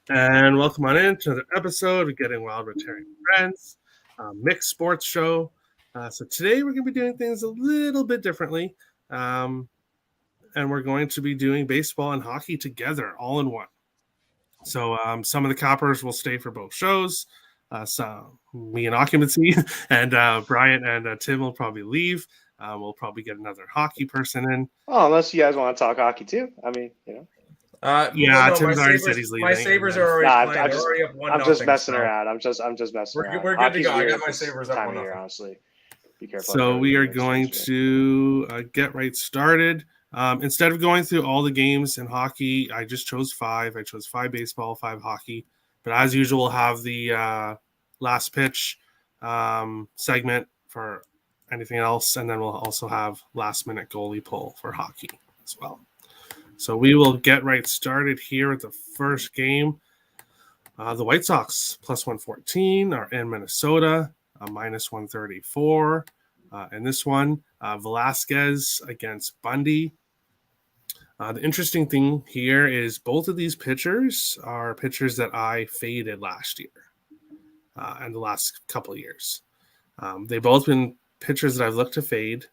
And welcome on in to another episode of Getting Wild with Terry and Friends, mixed sports show. So today we're going to be doing things a little bit differently. And we're going to be doing baseball and hockey together, all in one. So some of the coppers will stay for both shows. So me in occupancy, and Brian and Tim will probably leave. We'll probably get another hockey person in. Oh, unless you guys want to talk hockey too. I mean, Yeah, No, Tim's already said he's leaving. My Sabres are already playing. They're already up 1-0. I'm just messing around. I'm just messing around. We're good to go. I got my this Sabres up time 1-0. of year, honestly. Be careful. So we are going to get right started. Instead of going through all the games in hockey, I just chose 5. I chose 5 baseball, 5 hockey. But as usual, we'll have the last pitch segment for anything else. And then we'll also have last minute goalie pull for hockey as well. So we will get right started here at the first game. The White Sox plus 114 are in Minnesota, minus 134. And this one, Velasquez against Bundy. The interesting thing here is both of these pitchers are pitchers that I faded last year and the last couple of years. They've both been pitchers that I've looked to fade,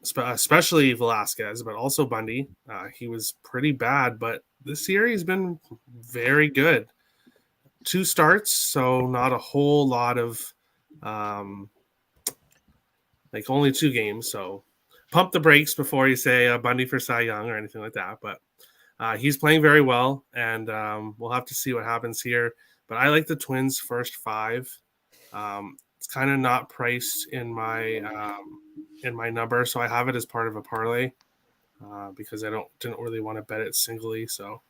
especially Velasquez, but also Bundy. He was pretty bad, but this year he's been very good. 2 starts, so not a whole lot of only 2 games. So pump the brakes before you say Bundy for Cy Young or anything like that. But he's playing very well, and we'll have to see what happens here. But I like the Twins' first 5. It's kind of not priced in my number, so I have it as part of a parlay because I didn't really want to bet it singly. So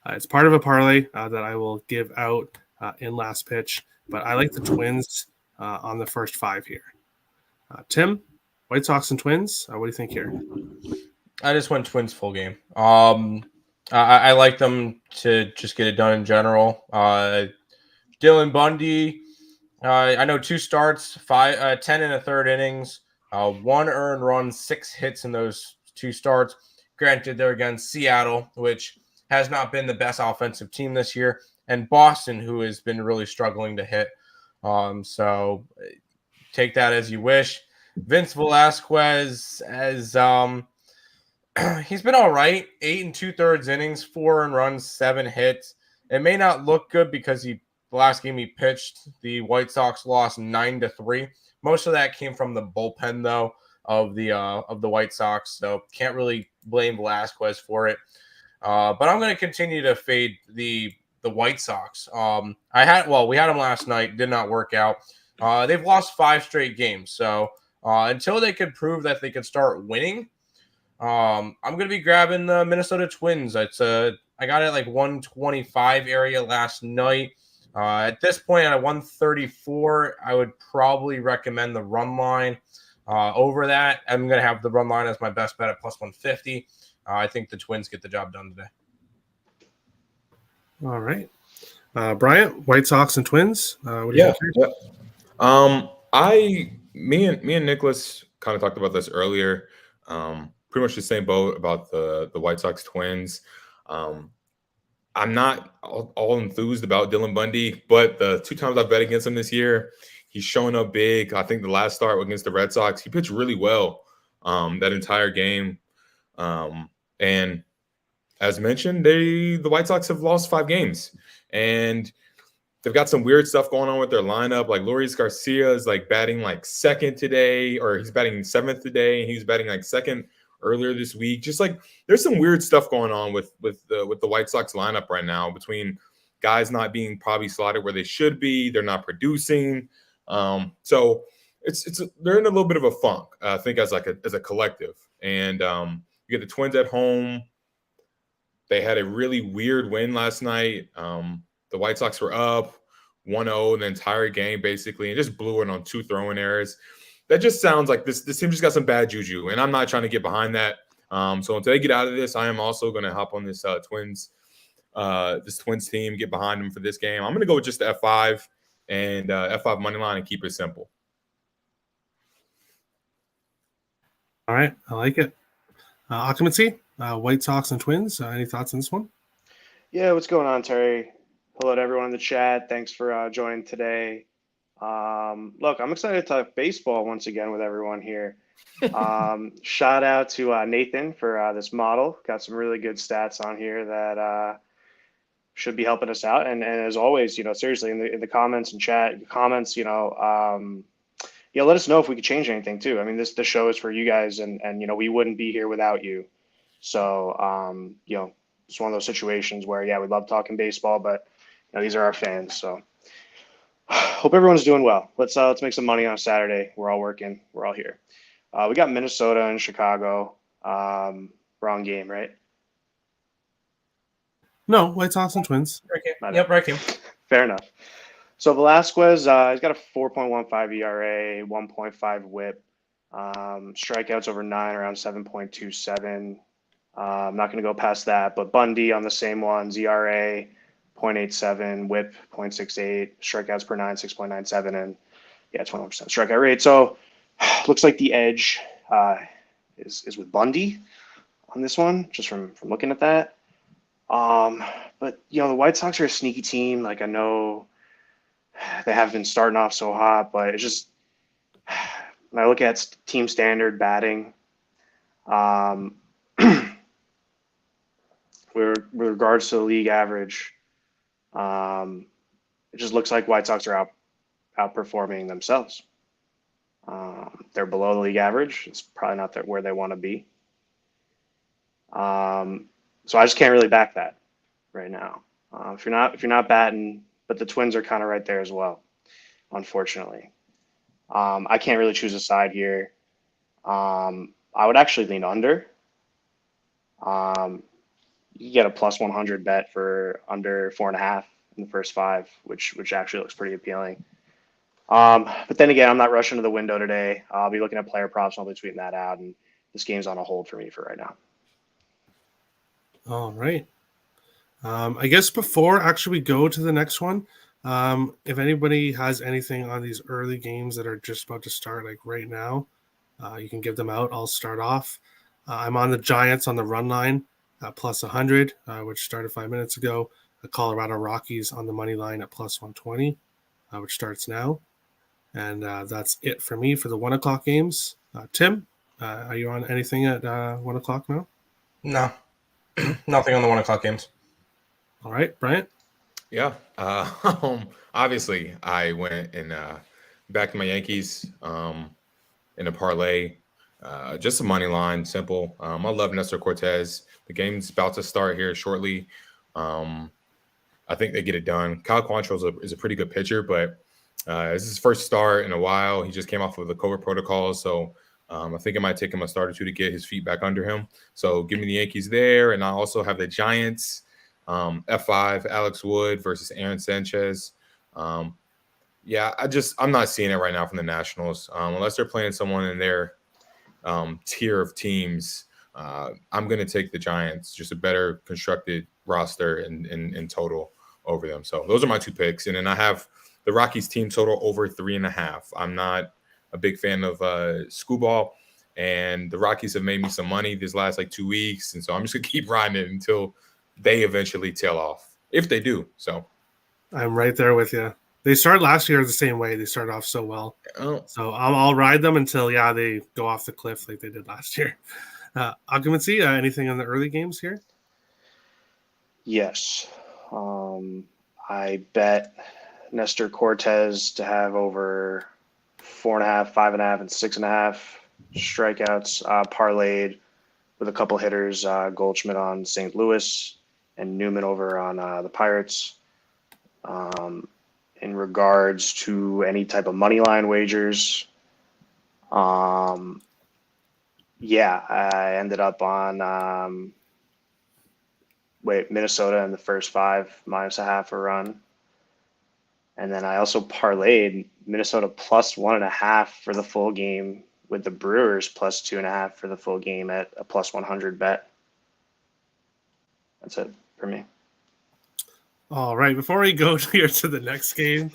it's part of a parlay that I will give out in last pitch. But I like the Twins on the first 5 here. Tim, White Sox and Twins. What do you think here? I just went Twins full game. I like them to just get it done in general. Dylan Bundy, I know 2 starts, 10 and a third innings, 1 earned run, 6 hits in those 2 starts. Granted, they're against Seattle, which has not been the best offensive team this year, and Boston, who has been really struggling to hit. So take that as you wish. Vince Velasquez, as he's been all right. 8 2/3 innings, 4 earned runs, 7 hits. It may not look good because the last game he pitched, the White Sox lost 9-3. Most of that came from the bullpen, though, of the White Sox. So can't really blame Velasquez for it. But I'm going to continue to fade the White Sox. We had them last night, did not work out. They've lost 5 straight games, so until they could prove that they could start winning, I'm going to be grabbing the Minnesota Twins. I got it like 125 area last night. At this point, at 134, I would probably recommend the run line over that. I'm going to have the run line as my best bet at plus 150. I think the Twins get the job done today. All right. Bryant, White Sox and Twins. What do you think? Me and Nicholas kind of talked about this earlier. Pretty much the same boat about the White Sox Twins. I'm not all enthused about Dylan Bundy, but the 2 times I've bet against him this year, he's showing up big. I think the last start against the Red Sox, he pitched really well that entire game. And as mentioned, the White Sox have lost 5 games, and they've got some weird stuff going on with their lineup. Like Luis Garcia is like batting like 2nd today, or he's batting 7th today, and he was batting like 2nd earlier this week. Just like there's some weird stuff going on with the White Sox lineup right now, between guys not being probably slotted where they should be. They're not producing. So they're in a little bit of a funk, I think, as a collective. And you get the Twins at home. They had a really weird win last night. The White Sox were up 1-0 the entire game, basically, and just blew it on 2 throwing errors. That just sounds like this team just got some bad juju, and I'm not trying to get behind that. So until they get out of this, I am also going to hop on this Twins team, get behind them for this game. I'm going to go with just the F5 and F5 money line and keep it simple. All right, I like it. Occupancy, White Sox and Twins. Any thoughts on this one? Yeah, what's going on, Terry? Hello to everyone in the chat. Thanks for joining today. Look, I'm excited to talk baseball once again with everyone here. Shout out to Nathan for this model. Got some really good stats on here that should be helping us out. And as always, seriously, in the comments and chat, comments, let us know if we could change anything too. I mean, the show is for you guys, and we wouldn't be here without you. So it's one of those situations where we love talking baseball, but these are our fans. So hope everyone's doing well. Let's make some money on a Saturday. We're all working. We're all here. We got Minnesota and Chicago. Wrong game, right? No, White Sox and Twins. Yep, right game. Fair enough. So Velasquez, he's got a 4.15 ERA, 1.5 WHIP, strikeouts over 9, around 7.27. I'm not going to go past that, but Bundy on the same ones, ERA 0.87, WHIP 0.68, strikeouts per 9, 6.97, and 21% strikeout rate. So looks like the edge is with Bundy on this one, just from looking at that. But the White Sox are a sneaky team. Like, I know they have been starting off so hot, but it's just when I look at team standard batting, with regards to the league average, it just looks like White Sox are outperforming themselves. They're below the league average. It's probably not where they want to be. So I just can't really back that right now. If you're not batting, but the Twins are kind of right there as well, unfortunately. I can't really choose a side here. I would actually lean under. You get a plus 100 bet for under 4.5 in the first 5, which actually looks pretty appealing. But then again, I'm not rushing to the window today. I'll be looking at player props. And I'll be tweeting that out, and this game's on a hold for me for right now. All right. I guess before actually we go to the next one, if anybody has anything on these early games that are just about to start, like right now, you can give them out. I'll start off. I'm on the Giants on the run line, plus 100, which started 5 minutes ago. The Colorado Rockies on the money line at plus 120, which starts now. And that's it for me for the 1 o'clock games. Tim, are you on anything at 1 o'clock now? No. Nothing on the 1 o'clock games. All right, Bryant? Yeah. Obviously, I went and backed my Yankees in a parlay. Just a money line, simple. I love Nestor Cortez. The game's about to start here shortly. I think they get it done. Kyle Quantrill is a pretty good pitcher, but this is his first start in a while. He just came off of the COVID protocol, so I think it might take him a start or two to get his feet back under him. So give me the Yankees there, and I also have the Giants, F5, Alex Wood versus Aaron Sanchez. I'm not seeing it right now from the Nationals. Unless they're playing someone in their tier of teams, I'm going to take the Giants, just a better constructed roster in total over them. So those are my 2 picks. And then I have the Rockies team total over 3.5. I'm not a big fan of Screwball, and the Rockies have made me some money these last 2 weeks. And so I'm just going to keep riding it until they eventually tail off, if they do. So I'm right there with you. They started last year the same way. They started off so well. Oh. So I'll ride them until, they go off the cliff like they did last year. Occupancy, anything in the early games here? Yes. I bet Nestor Cortez to have over 4.5, 5.5, and 6.5 strikeouts, parlayed with a couple hitters, Goldschmidt on St. Louis and Newman over on the Pirates. In regards to any type of money line wagers, I ended up on Minnesota in the first 5 minus a half a run. And then I also parlayed Minnesota plus 1.5 for the full game with the Brewers plus 2.5 for the full game at a plus 100 bet. That's it for me. All right. Before we go here to the next game,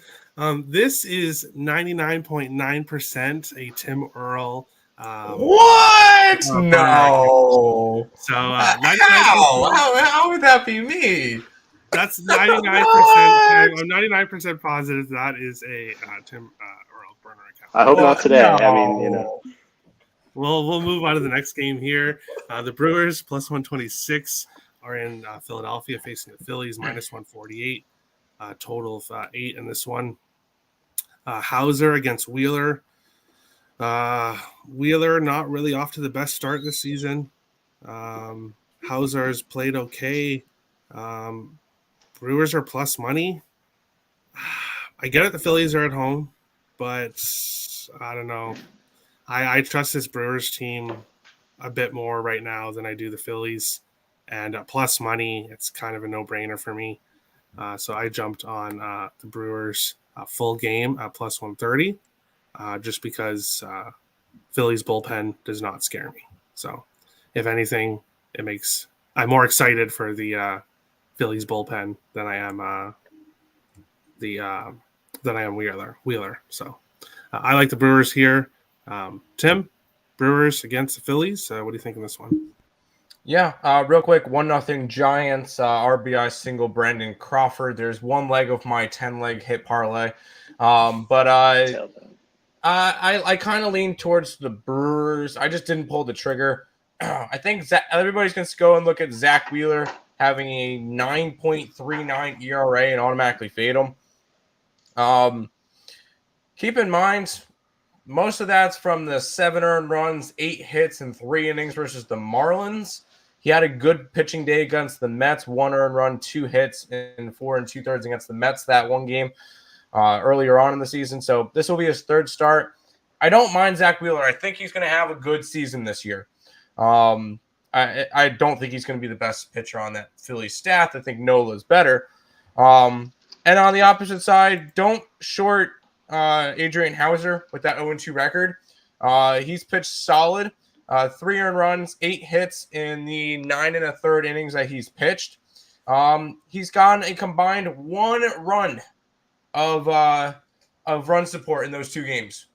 this is 99.9% a Tim Earl. What? No. So how would that be me? That's 99%. I'm 99% positive that is a Tim Earl burner account. I hope not today. No. I mean, you know. We'll move on to the next game here. The Brewers plus 126 are in Philadelphia facing the Phillies minus 148. Total of 8 in this one. Hauser against Wheeler. Wheeler not really off to the best start this season. Hauser's played okay. Brewers are plus money. I get it. The Phillies are at home, but I don't know. I trust this Brewers team a bit more right now than I do the Phillies. And plus money, it's kind of a no-brainer for me. So I jumped on the Brewers full game at plus 130 just because Phillies bullpen does not scare me. So if anything, I'm more excited for the Phillies bullpen than I am Wheeler. So I like the Brewers here. Tim, Brewers against the Phillies. What do you think of this one? Yeah, real quick, 1-0 Giants, RBI single Brandon Crawford. There's one leg of my 10-leg hit parlay. But I kind of lean towards the Brewers. I just didn't pull the trigger. I think everybody's going to go and look at Zach Wheeler having a 9.39 ERA and automatically fade him. Keep in mind, most of that's from the 7 earned runs, 8 hits, and 3 innings versus the Marlins. He had a good pitching day against the Mets, 1 earned run, 2 hits, and 4 2/3 against the Mets that one game earlier on in the season. So this will be his 3rd start. I don't mind Zach Wheeler. I think he's going to have a good season this year. I don't think he's going to be the best pitcher on that Phillies staff. I think Nola's better. And on the opposite side, don't short Adrian Hauser with that 0-2 record. He's pitched solid. 3 earned runs, 8 hits in the 9 1/3 innings that he's pitched. He's gotten a combined 1 run of run support in those 2 games.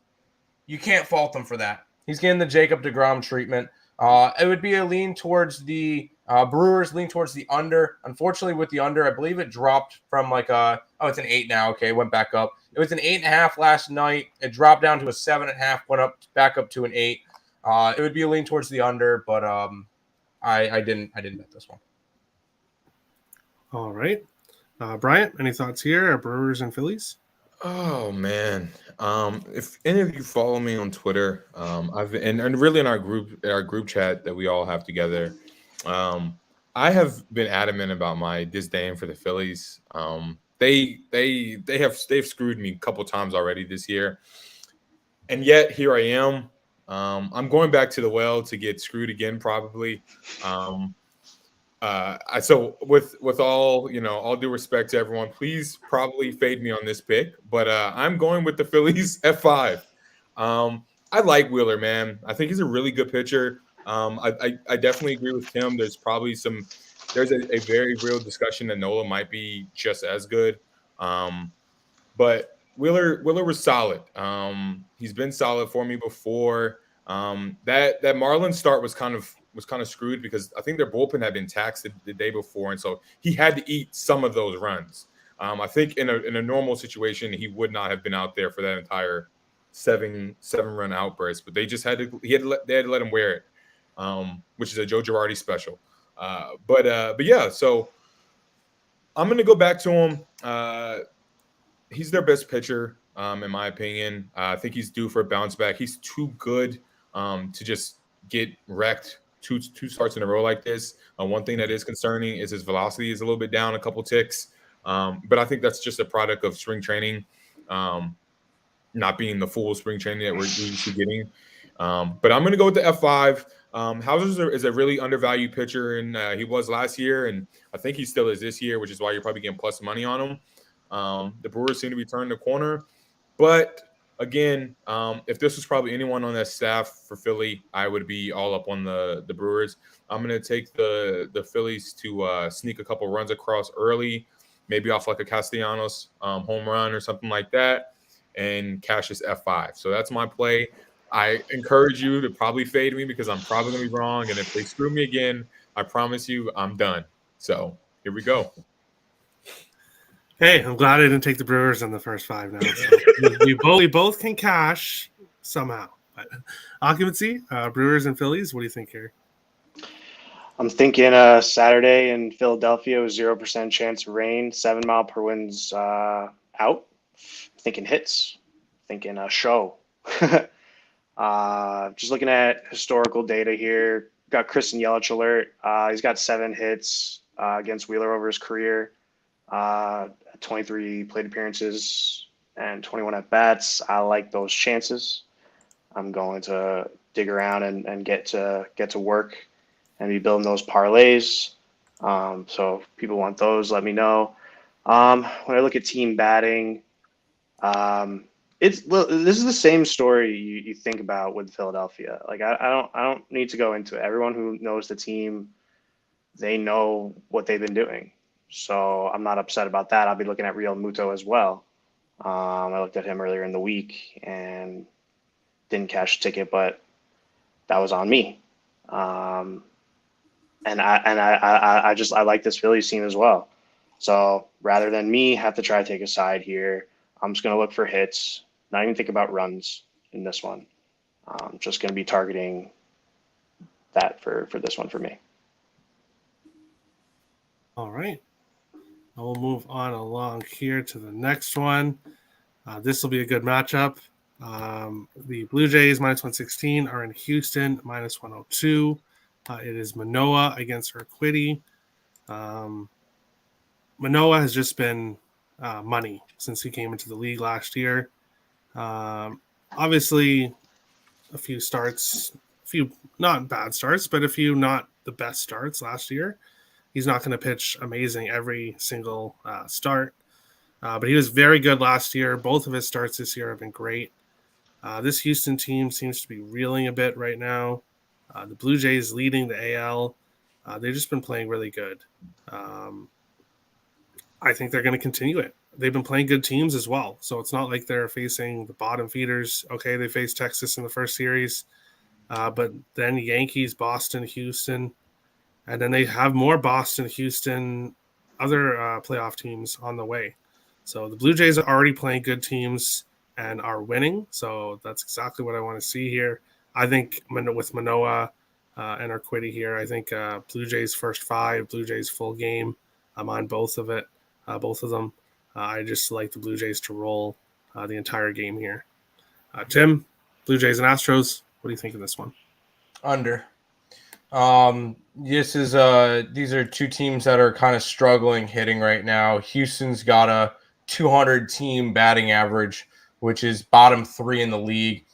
You can't fault him for that. He's getting the Jacob deGrom treatment. It would be a lean towards the Brewers, lean towards the under. Unfortunately, with the under, I believe it dropped from it's an 8 now. Okay, it went back up. It was an 8.5 last night. It dropped down to a 7.5, went back up to an 8. It would be a lean towards the under, but I didn't bet this one. All right. Bryant, any thoughts here? Brewers and Phillies? Oh man. If any of you follow me on Twitter, and really in our group chat that we all have together, I have been adamant about my disdain for the Phillies. They've screwed me a couple times already this year. And yet here I am. I'm going back to the well to get screwed again, probably. So with all due respect to everyone, please probably fade me on this pick. But I'm going with the Phillies F5. I like Wheeler, man. I think he's a really good pitcher. I definitely agree with Tim. There's probably there's a very real discussion that Nola might be just as good. But Wheeler was solid. He's been solid for me before. That Marlins start was kind of screwed because I think their bullpen had been taxed the day before, and so he had to eat some of those runs. I think in a normal situation he would not have been out there for that entire seven run outburst, but they just had to let him wear it, which is a Joe Girardi special. But yeah, so I'm gonna go back to him. He's their best pitcher, in my opinion. I think he's due for a bounce back. He's too good to just get wrecked two starts in a row like this. One thing that is concerning is his velocity is a little bit down a couple ticks. But I think that's just a product of spring training, not being the full spring training that we're used to getting. But I'm going to go with the F5. Hauser is a really undervalued pitcher, and he was last year, and I think he still is this year, which is why you're probably getting plus money on him. The Brewers seem to be turning the corner. But again, if this was probably anyone on that staff for Philly, I would be all up on the Brewers. I'm going to take the Phillies to sneak a couple runs across early, maybe off like a Castellanos home run or something like that, and cash this F5. So that's my play. I encourage you to probably fade me because I'm probably going to be wrong. And if they screw me again, I promise you I'm done. So here we go. Hey, I'm glad I didn't take the Brewers in the first 5 now. So we both can cash somehow. But occupancy, Brewers and Phillies. What do you think here? I'm thinking Saturday in Philadelphia with 0% chance of rain, 7 mile per wind's out. Thinking hits, thinking a show. Just looking at historical data here. Got Kristen Yelich alert. He's got 7 hits against Wheeler over his career. 23 plate appearances and 21 at bats. I like those chances. I'm going to dig around and get to work and be building those parlays. So if people want those, let me know. When I look at team batting, this is the same story you think about with Philadelphia. Like I don't need to go into it. Everyone who knows the team, they know what they've been doing. So I'm not upset about that. I'll be looking at Real Muto as well. I looked at him earlier in the week and didn't cash a ticket, but that was on me. And I like this Phillies team as well. So rather than me have to try to take a side here, I'm just going to look for hits, not even think about runs in this one. I'm just going to be targeting that for this one for me. All right. We'll move on along here to the next one. This will be a good matchup. The Blue Jays -116 are in Houston -102. It is Manoah against Urquidy. Manoah has just been money since he came into the league last year. Obviously, a few not bad starts, but a few not the best starts last year. He's not going to pitch amazing every single start. But he was very good last year. Both of his starts this year have been great. This Houston team seems to be reeling a bit right now. The Blue Jays leading the AL. They've just been playing really good. I think they're going to continue it. They've been playing good teams as well. So it's not like they're facing the bottom feeders. Okay, they faced Texas in the first series. But then Yankees, Boston, Houston. And then they have more Boston, Houston, other playoff teams on the way. So the Blue Jays are already playing good teams and are winning. So that's exactly what I want to see here. I think with Manoah and Urquidy here, I think Blue Jays first 5, Blue Jays full game. I'm on both of them. I just like the Blue Jays to roll the entire game here. Tim, Blue Jays and Astros, what do you think of this one? Under. These are two teams that are kind of struggling hitting right now. Houston's got a 200 team batting average, which is bottom 3 in the league.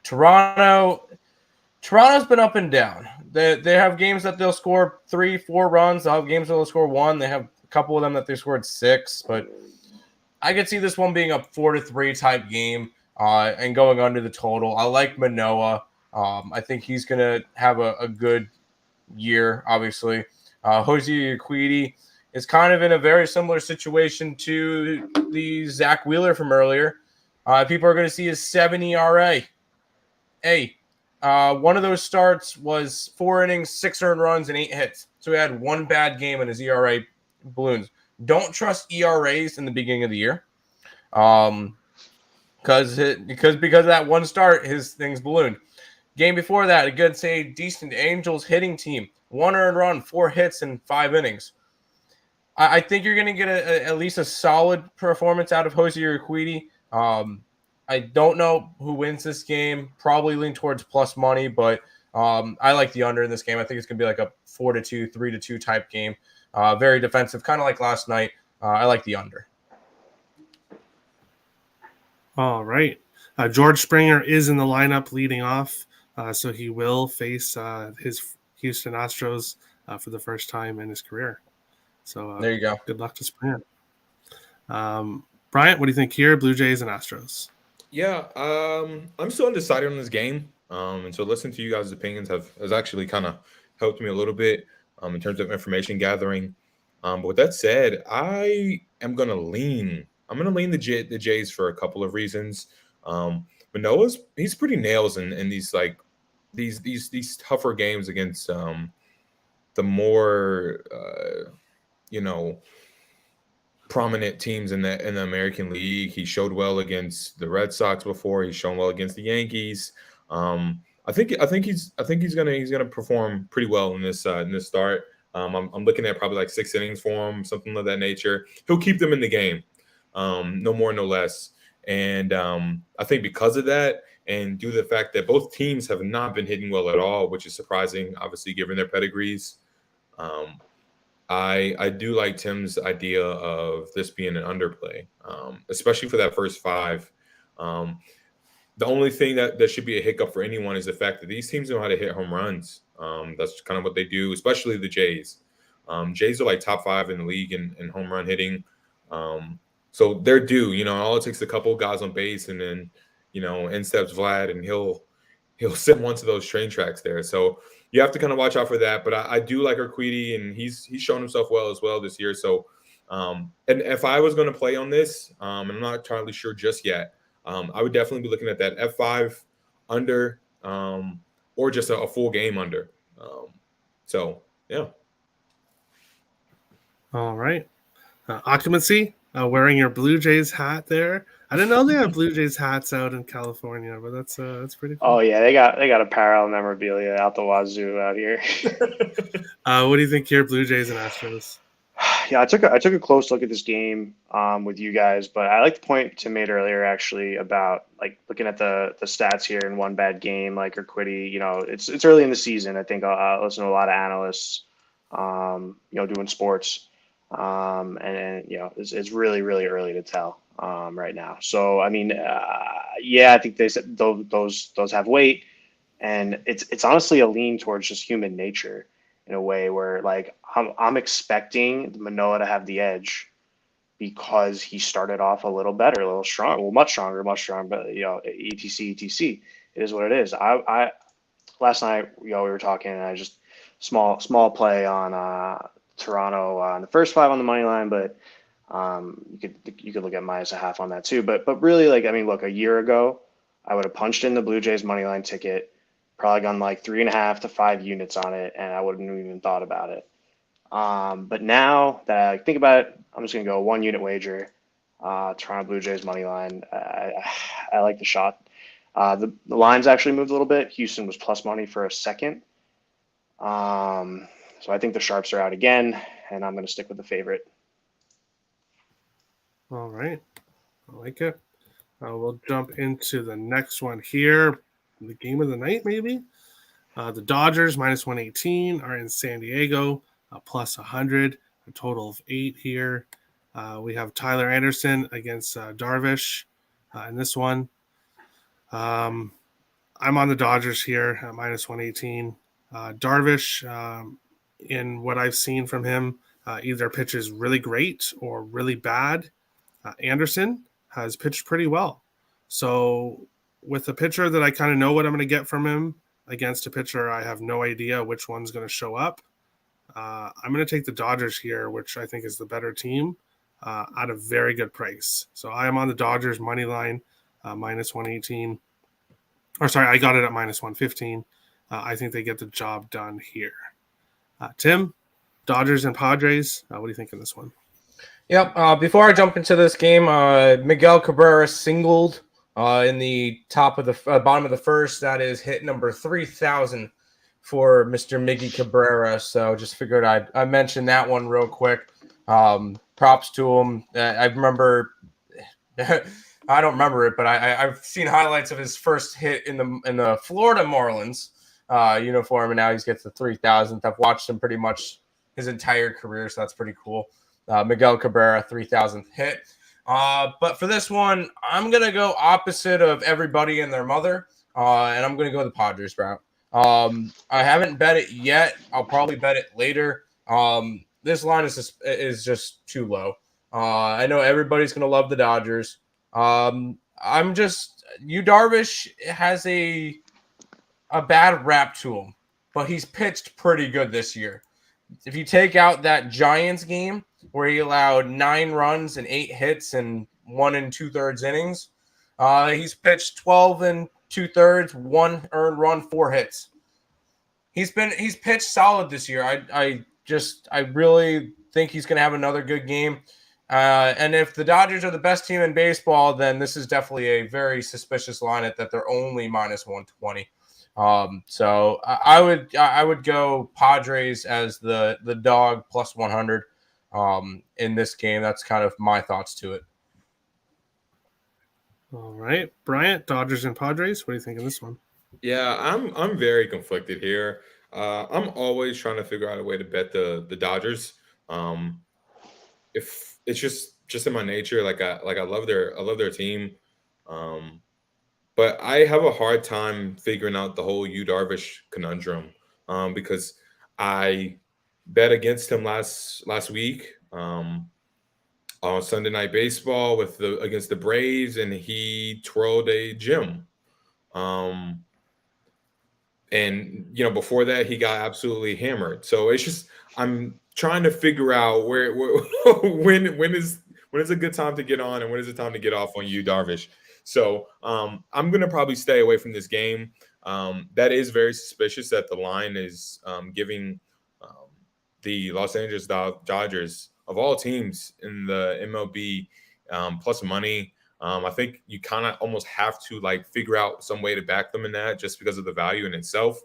Toronto's been up and down. They have games that they'll score 3-4 runs. They'll have games that they'll score 1. They have a couple of them that they scored 6, but I could see this one being a 4-3 type game and going under the total. I like Manoah. I think he's going to have a good year, obviously. Jose Urquidy is kind of in a very similar situation to the Zach Wheeler from earlier. People are going to see his 7 ERA. Hey, one of those starts was 4 innings, 6 earned runs, and 8 hits. So he had one bad game and his ERA balloons. Don't trust ERAs in the beginning of the year. Because of that one start, his things ballooned. Game before that, against a decent Angels hitting team, 1 earned run, 4 hits in 5 innings. I think you're going to get at least a solid performance out of Jose Urquidy. I don't know who wins this game. Probably lean towards plus money, but I like the under in this game. I think it's going to be like a 4-2, 3-2 type game. Very defensive, kind of like last night. I like the under. All right. George Springer is in the lineup leading off. So he will face his Houston Astros for the first time in his career. So there you go. Good luck to Springer. Bryant, what do you think here? Blue Jays and Astros. Yeah, I'm still undecided on this game. And so listening to you guys' opinions has actually kind of helped me a little bit in terms of information gathering. But with that said, I'm going to lean the Jays for a couple of reasons. Manoah, he's pretty nails in these like these tougher games against the more prominent teams in the American League. He showed well against the Red Sox before. He's shown well against the Yankees. I think he's gonna perform pretty well in this start. I'm looking at probably like 6 innings for him, something of that nature. He'll keep them in the game, no more, no less. And I think because of that, and due to the fact that both teams have not been hitting well at all, which is surprising, obviously given their pedigrees. I do like Tim's idea of this being an underplay, especially for that first 5. The only thing that should be a hiccup for anyone is the fact that these teams know how to hit home runs. That's kind of what they do, especially the Jays. Jays are like top 5 in the league in home run hitting. So they're due. All it takes is a couple of guys on base, and then in steps Vlad, and he'll send one to those train tracks there. So you have to kind of watch out for that. But I do like Urquidy, and he's shown himself well as well this year. So, and if I was going to play on this, and I'm not entirely sure just yet, I would definitely be looking at that F5 under, or just a full game under. So, yeah. All right. Occupancy, wearing your Blue Jays hat there. I didn't know they have Blue Jays hats out in California, but that's pretty cool. Oh yeah, they got apparel memorabilia out the wazoo out here. What do you think here, Blue Jays and Astros? Yeah, I took a close look at this game with you guys, but I like the point Tim made earlier actually about like looking at the stats here in one bad game, like Urquidy. It's early in the season. I think I'll listen to a lot of analysts, doing sports, and it's really really early to tell right now. So I mean, yeah, I think they said those have weight, and it's honestly a lean towards just human nature in a way where like I'm expecting Manoah to have the edge because he started off a little better, a little strong, well, much stronger, but etc. It is what it is. I last night, we were talking, and I just small play on Toronto on the first 5 on the money line, but you could look at minus a half on that too. But really, like, I mean, look, a year ago, I would have punched in the Blue Jays money line ticket, probably gone like 3.5 to 5 units on it, and I wouldn't have even thought about it. But now that I think about it, I'm just gonna go 1 unit wager. Toronto Blue Jays money line. I like the shot. The lines actually moved a little bit. Houston was plus money for a second. So I think the sharps are out again, and I'm gonna stick with the favorite. All right, I like it. We'll jump into the next one here. The game of the night, maybe. The Dodgers minus 118 are in San Diego, plus 100, a total of 8 here. We have Tyler Anderson against Darvish in this one. I'm on the Dodgers here at minus 118. Darvish, in what I've seen from him, either pitches really great or really bad. Anderson has pitched pretty well. So with a pitcher that I kind of know what I'm going to get from him against a pitcher I have no idea which one's going to show up, I'm going to take the Dodgers here, which I think is the better team, at a very good price. So I am on the Dodgers money line, minus 118. Or sorry, I got it at minus 115. I think they get the job done here. Tim, Dodgers and Padres, what do you think of this one? Yep. Before I jump into this game, Miguel Cabrera singled in the top of the bottom of the first. That is hit number 3,000 for Mr. Miggy Cabrera. So just figured I mentioned that one real quick. Props to him. I remember. I don't remember it, but I've seen highlights of his first hit in the Florida Marlins uniform, and now he gets the 3,000th. I've watched him pretty much his entire career, so that's pretty cool. Miguel Cabrera, 3,000th hit. But for this one, I'm going to go opposite of everybody and their mother, and I'm going to go the Padres route. I haven't bet it yet. I'll probably bet it later. This line is just too low. I know everybody's going to love the Dodgers. Darvish has a bad rap to him, but he's pitched pretty good this year. If you take out that Giants game where he allowed 9 runs and 8 hits and 1 2/3 innings, he's pitched 12 2/3, 1 earned run, 4 hits. He's pitched solid this year. I really think he's going to have another good game. And if the Dodgers are the best team in baseball, then this is definitely a very suspicious lineup that they're only minus 120. So I would go Padres as the dog plus 100 in this game. That's kind of my thoughts to it. All right, Bryant, Dodgers and Padres. What do you think of this one? Yeah, I'm very conflicted here. I'm always trying to figure out a way to bet the Dodgers. Um, if it's just in my nature, I love their team, um, but I have a hard time figuring out the whole Yu Darvish conundrum, because I bet against him last week, on Sunday Night Baseball against the Braves, and he twirled a gem. Um, and before that he got absolutely hammered. So it's just I'm trying to figure out where when is a good time to get on and when is it time to get off on you, Darvish. So I'm gonna probably stay away from this game. That is very suspicious that the line is giving the Los Angeles Dodgers, of all teams in the MLB, plus money. I think you kind of almost have to figure out some way to back them in that just because of the value in itself.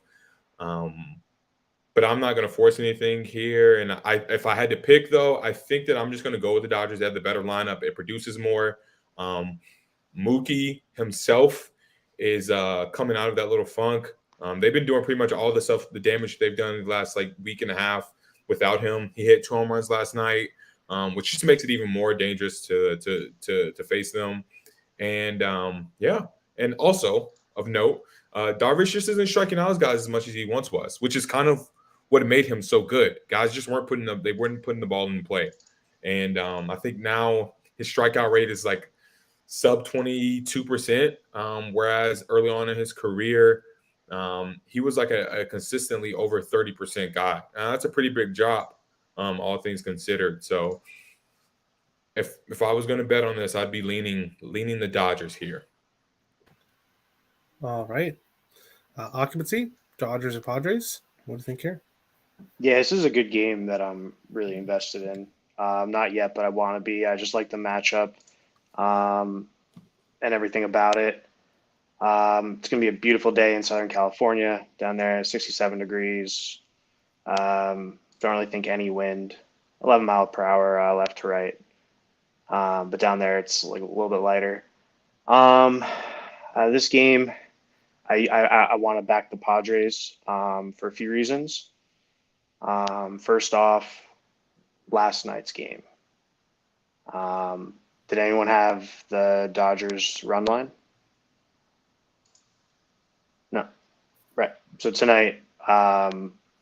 But I'm not going to force anything here. And if I had to pick, though, I think that I'm just going to go with the Dodgers. They have the better lineup. It produces more. Mookie himself is coming out of that little funk. They've been doing pretty much all the damage they've done in the last week and a half without him. He hit 2 home runs last night, which just makes it even more dangerous to face them. And yeah, and also of note, Darvish just isn't striking out his guys as much as he once was, which is kind of what made him so good. Guys just weren't putting the ball in play, and I think now his strikeout rate is sub 22%, whereas early on in his career, he was a consistently over 30% guy. That's a pretty big drop, all things considered. So if I was going to bet on this, I'd be leaning the Dodgers here. All right. Occupancy, Dodgers and Padres. What do you think here? Yeah, this is a good game that I'm really invested in. Not yet, but I want to be. I just like the matchup and everything about it. It's going to be a beautiful day in Southern California down there, 67 degrees. Don't really think any wind, 11 mile per hour left to right. But down there, it's a little bit lighter. This game, I want to back the Padres for a few reasons. First off, last night's game. Did anyone have the Dodgers run line? No. Right. So tonight, I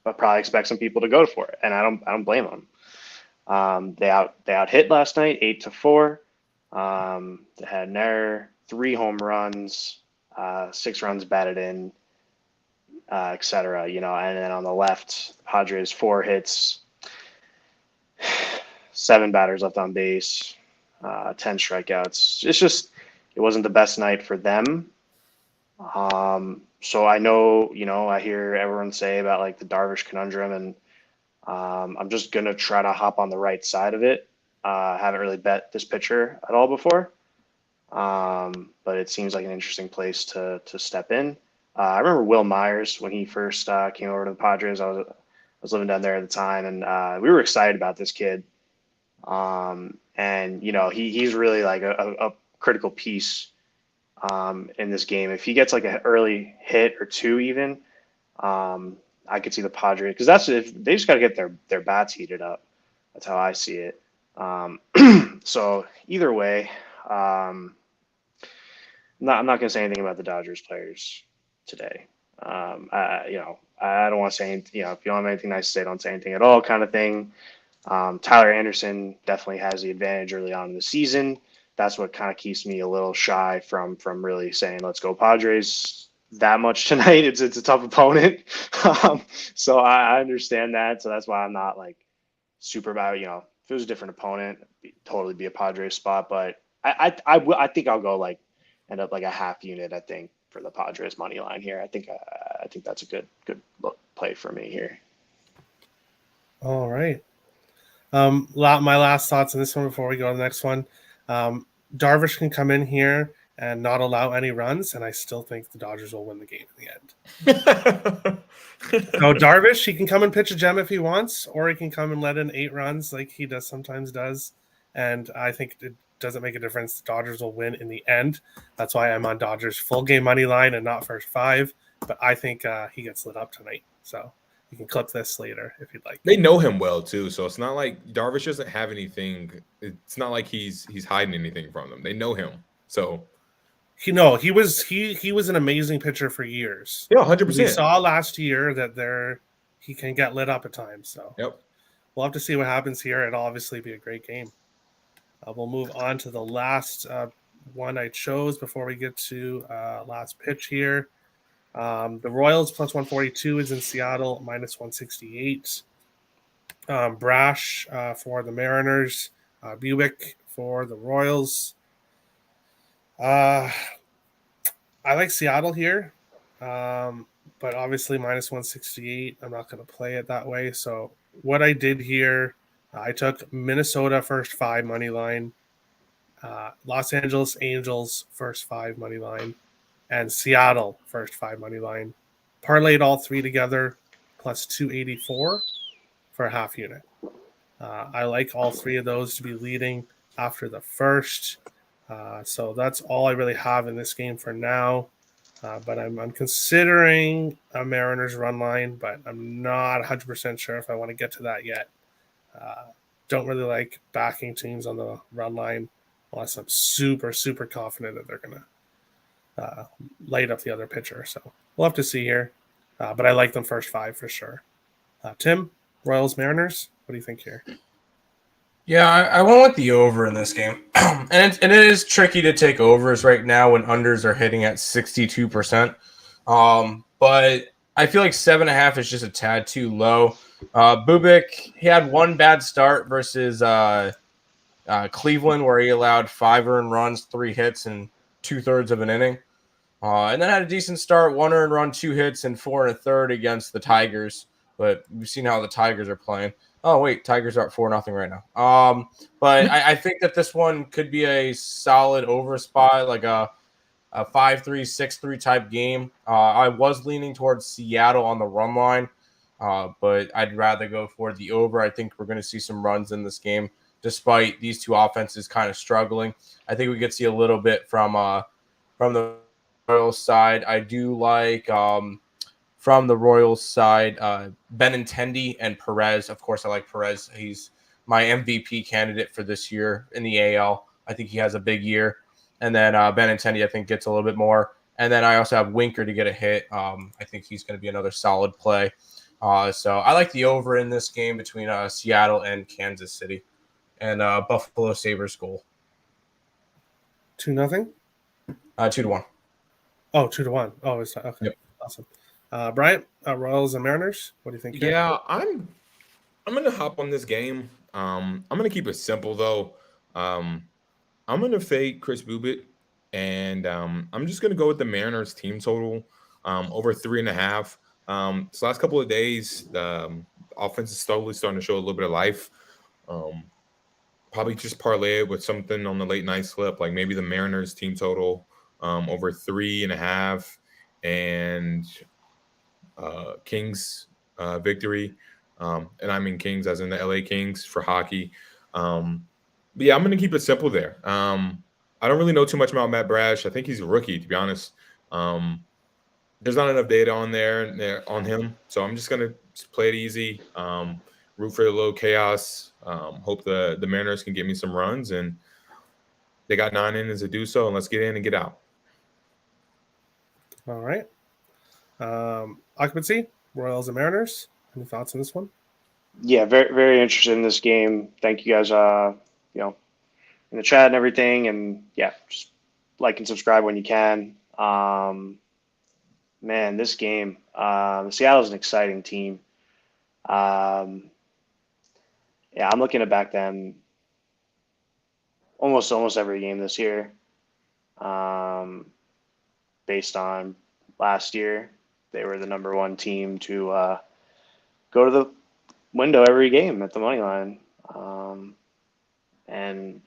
probably expect some people to go for it, and I don't blame them. They out hit last night 8-4. They had an error, 3 home runs, 6 runs batted in, etc. And then on the left, Padres 4 hits, 7 batters left on base, 10 strikeouts. It wasn't the best night for them. So I know, I hear everyone say about the Darvish conundrum, and I'm just gonna try to hop on the right side of it. I haven't really bet this pitcher at all before, but it seems like an interesting place to step in. I remember Will Myers when he first came over to the Padres. I was living down there at the time, and we were excited about this kid. And he's really a critical piece in this game. If he gets an early hit or 2, even, I could see the Padres, because that's if they just got to get their bats heated up. That's how I see it. So either way, I'm not going to say anything about the Dodgers players today. I don't want to say anything. If you don't have anything nice to say, don't say anything at all, kind of thing. Tyler Anderson definitely has the advantage early on in the season. That's what kind of keeps me a little shy from really saying let's go Padres that much tonight. It's a tough opponent, so I understand that. So that's why I'm not super about. If it was a different opponent, it'd totally be a Padres spot. But I think I'll go end up a half unit. I think for the Padres money line here. I think that's a good play for me here. All right. My last thoughts on this one before we go to the next one. Darvish can come in here and not allow any runs, and I still think the Dodgers will win the game in the end. So Darvish, he can come and pitch a gem if he wants, or he can come and let in 8 runs like he sometimes does. And I think it doesn't make a difference. The Dodgers will win in the end. That's why I'm on Dodgers full game money line and not first 5. But I think he gets lit up tonight. So you can clip this later if you'd like. They know him well too, so it's not like Darvish doesn't have anything. It's not like he's hiding anything from them. They know him, so He was an amazing pitcher for years. yeah, We 100%. saw last year that he can get lit up at times. So Yep. we'll have to see what happens here. It'll obviously be a great game. We'll move on to the last one I chose before we get to last pitch here. The Royals plus 142 is in Seattle, minus 168. Brash for the Mariners, Buick for the Royals. I like Seattle here, but obviously minus 168. I'm not going to play it that way. So what I did here, I took Minnesota first 5 money line, Los Angeles Angels first 5 money line, and Seattle first 5 money line. Parlayed all 3 together, plus 284 for a half unit. I like all 3 of those to be leading after the first. So that's all I really have in this game for now. But I'm considering a Mariners run line, but I'm not 100% sure if I want to get to that yet. Don't really like backing teams on the run line unless I'm super, super confident that they're going to light up the other pitcher. So we'll have to see here. But I like them first 5 for sure. Tim, Royals, Mariners, what do you think here? Yeah, I went with the over in this game. and it is tricky to take overs right now when unders are hitting at 62%. But I feel like 7.5 is just a tad too low. Bubic, he had one bad start versus Cleveland where he allowed 5 earned runs, 3 hits, and 2/3 of an inning. And then had a decent start, 1 earned run, 2 hits, and 4 1/3 against the Tigers. But we've seen how the Tigers are playing. Oh, wait, Tigers are at 4-0 right now. But I think that this one could be a solid over spot, like a 5-3, 6-3 type game. I was leaning towards Seattle on the run line, but I'd rather go for the over. I think we're going to see some runs in this game, despite these 2 offenses kind of struggling. I think we could see a little bit from the Royals side. I do like from the Royals side, Benintendi and Perez. Of course, I like Perez. He's my MVP candidate for this year in the AL. I think he has a big year. And then Benintendi, I think, gets a little bit more. And then I also have Winker to get a hit. I think he's going to be another solid play. So I like the over in this game between Seattle and Kansas City. And Buffalo Sabres goal. 2-0? 2-1. Oh, 2-1. Oh, it's okay. Yep. Awesome. Bryant, Royals and Mariners. What do you think? Here? Yeah, I'm gonna hop on this game. I'm gonna keep it simple though. I'm gonna fade Chris Bubit, and I'm just gonna go with the Mariners team total over 3.5. This last couple of days, the offense is slowly starting to show a little bit of life. Probably just parlay it with something on the late night slip, like maybe the Mariners team total over 3.5, and Kings victory. And I mean Kings as in the LA Kings for hockey. But yeah, I'm going to keep it simple there. I don't really know too much about Matt Brash. I think he's a rookie, to be honest. There's not enough data on there on him. So I'm just going to play it easy, root for a little chaos, hope the Mariners can get me some runs. And they got 9 innings to do so. And let's get in and get out. All right. Occupancy, Royals and Mariners. Any thoughts on this one? Yeah, very, very interested in this game. Thank you guys, in the chat and everything. And yeah, just like and subscribe when you can. Man, this game, Seattle's an exciting team. Yeah, I'm looking to back them almost every game this year. Based on last year, they were the number 1 team to go to the window every game at the money line. And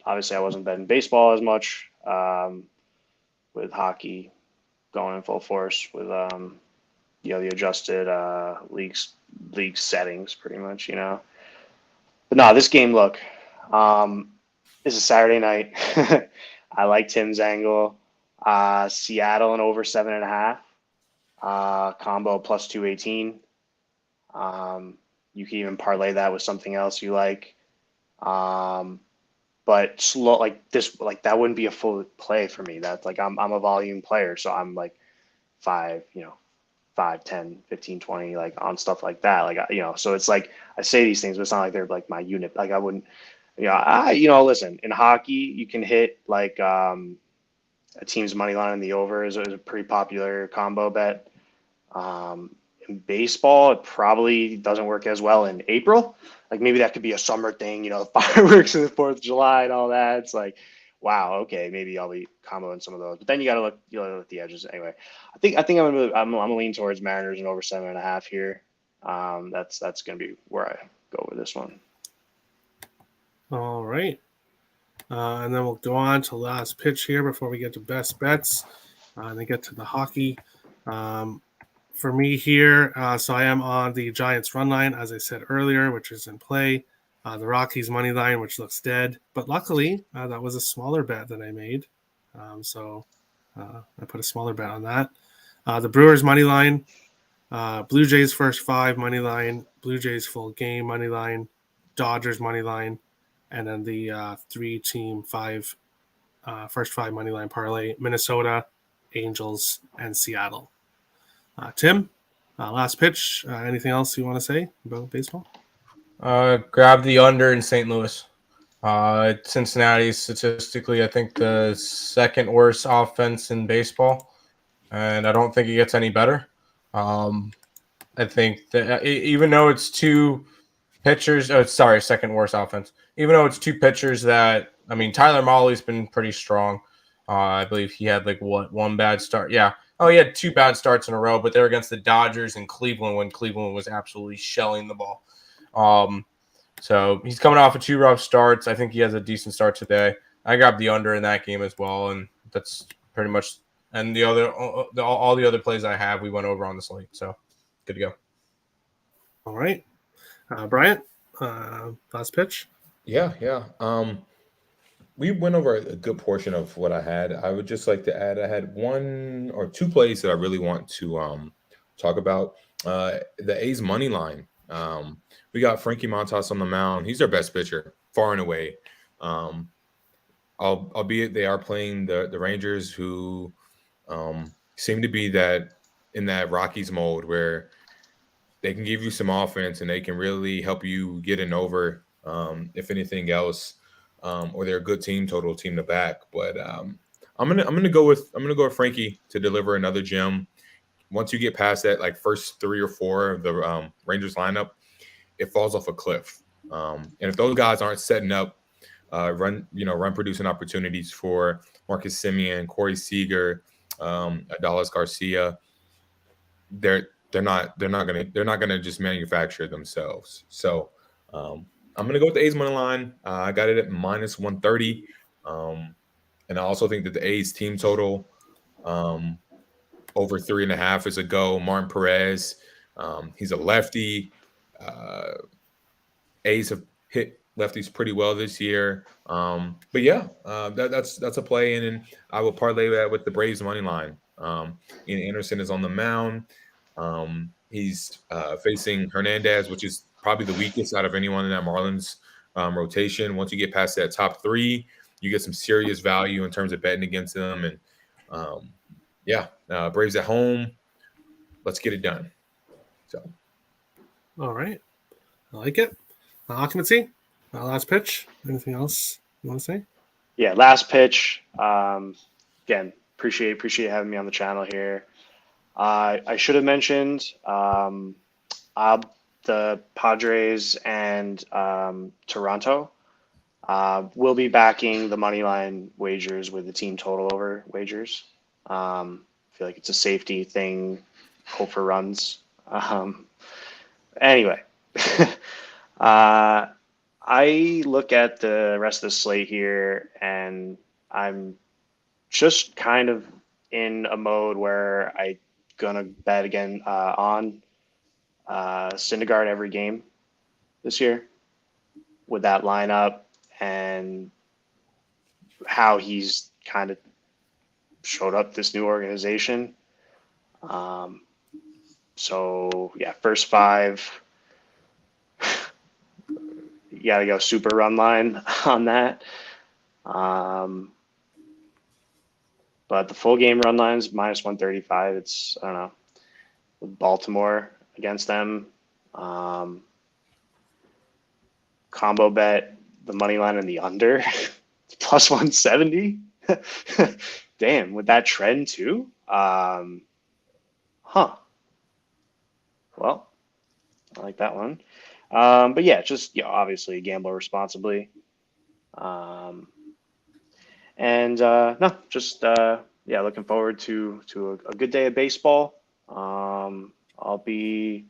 obviously I wasn't betting baseball as much, with hockey going in full force with, the adjusted league settings pretty much, But no, this game, look, is a Saturday night. I like Tim's angle. Seattle and over 7.5. Combo plus 218. You can even parlay that with something else you like. But slow like this, like that wouldn't be a full play for me. That's like I'm a volume player, so I'm like 5, 5, 10, 15, 20, like on stuff like that. Like, so it's like I say these things, but it's not like they're like my unit. Like I wouldn't, listen, in hockey, you can hit like a team's money line in the over is a pretty popular combo bet. In baseball, it probably doesn't work as well in April. Like maybe that could be a summer thing, fireworks and the 4th of July and all that. It's like, wow, okay, maybe I'll be comboing some of those. But then you gotta look at the edges anyway. I think I'm gonna lean towards Mariners and over 7.5 here. That's gonna be where I go with this one. All right. And then we'll go on to last pitch here before we get to best bets. And then get to the hockey. For me here, so I am on the Giants run line, as I said earlier, which is in play. The Rockies money line, which looks dead. But luckily, that was a smaller bet that I made. So I put a smaller bet on that. The Brewers money line, Blue Jays first 5 money line, Blue Jays full game money line, Dodgers money line, and then the 3-team first 5 money line parlay, Minnesota, Angels, and Seattle. Tim, last pitch. Anything else you want to say about baseball? Grab the under in St. Louis. Cincinnati is statistically, I think, the second worst offense in baseball, and I don't think it gets any better. I think that even though it's 2 pitchers, second worst offense. Even though it's 2 pitchers that, Tyler Mahle's been pretty strong. I believe he had one bad start. Yeah. Oh, he had 2 bad starts in a row, but they're against the Dodgers and Cleveland when Cleveland was absolutely shelling the ball. So he's coming off of 2 rough starts. I think he has a decent start today. I grabbed the under in that game as well, and that's pretty much. And all the other plays I have, we went over on the slate, so good to go. All right, Bryant, last pitch. Yeah. We went over a good portion of what I had. I would just like to add, I had 1 or 2 plays that I really want to talk about. The A's money line. We got Frankie Montas on the mound. He's their best pitcher, far and away. Albeit they are playing the Rangers, who seem to be in that Rockies mode where they can give you some offense and they can really help you get an over, if anything else. Or they're a good team to back. But I'm gonna go with Frankie to deliver another gem. Once you get past that, like first 3 or 4 of the Rangers lineup, it falls off a cliff. And if those guys aren't setting up run producing opportunities for Marcus Semien, Corey Seager, Adalis Garcia, they're not gonna just manufacture themselves. So I'm going to go with the A's money line. I got it at minus 130. And I also think that the A's team total over 3.5 is a go. Martin Perez, he's a lefty. A's have hit lefties pretty well this year. But yeah, that's a play. And then I will parlay that with the Braves money line. Ian Anderson is on the mound. He's facing Hernandez, which is probably the weakest out of anyone in that Marlins rotation. Once you get past that top 3, you get some serious value in terms of betting against them. And Braves at home. Let's get it done. So, all right, I like it. Occupancy, last pitch. Anything else you want to say? Yeah, last pitch. Again, appreciate having me on the channel here. I should have mentioned the Padres and Toronto will be backing the money line wagers with the team total over wagers. I feel like it's a safety thing. Hope for runs. Anyway, I look at the rest of the slate here, and I'm just kind of in a mode where I gonna bet again on Syndergaard every game this year with that lineup and how he's kind of showed up this new organization. So yeah, first 5. You got to go super run line on that. But the full game run line is -135. It's, I don't know, with Baltimore against them. Combo bet the money line and the under. It's +170. Damn, with that trend too. Well, I like that one. But yeah, just obviously gamble responsibly. No, just looking forward to a good day of baseball. I'll be,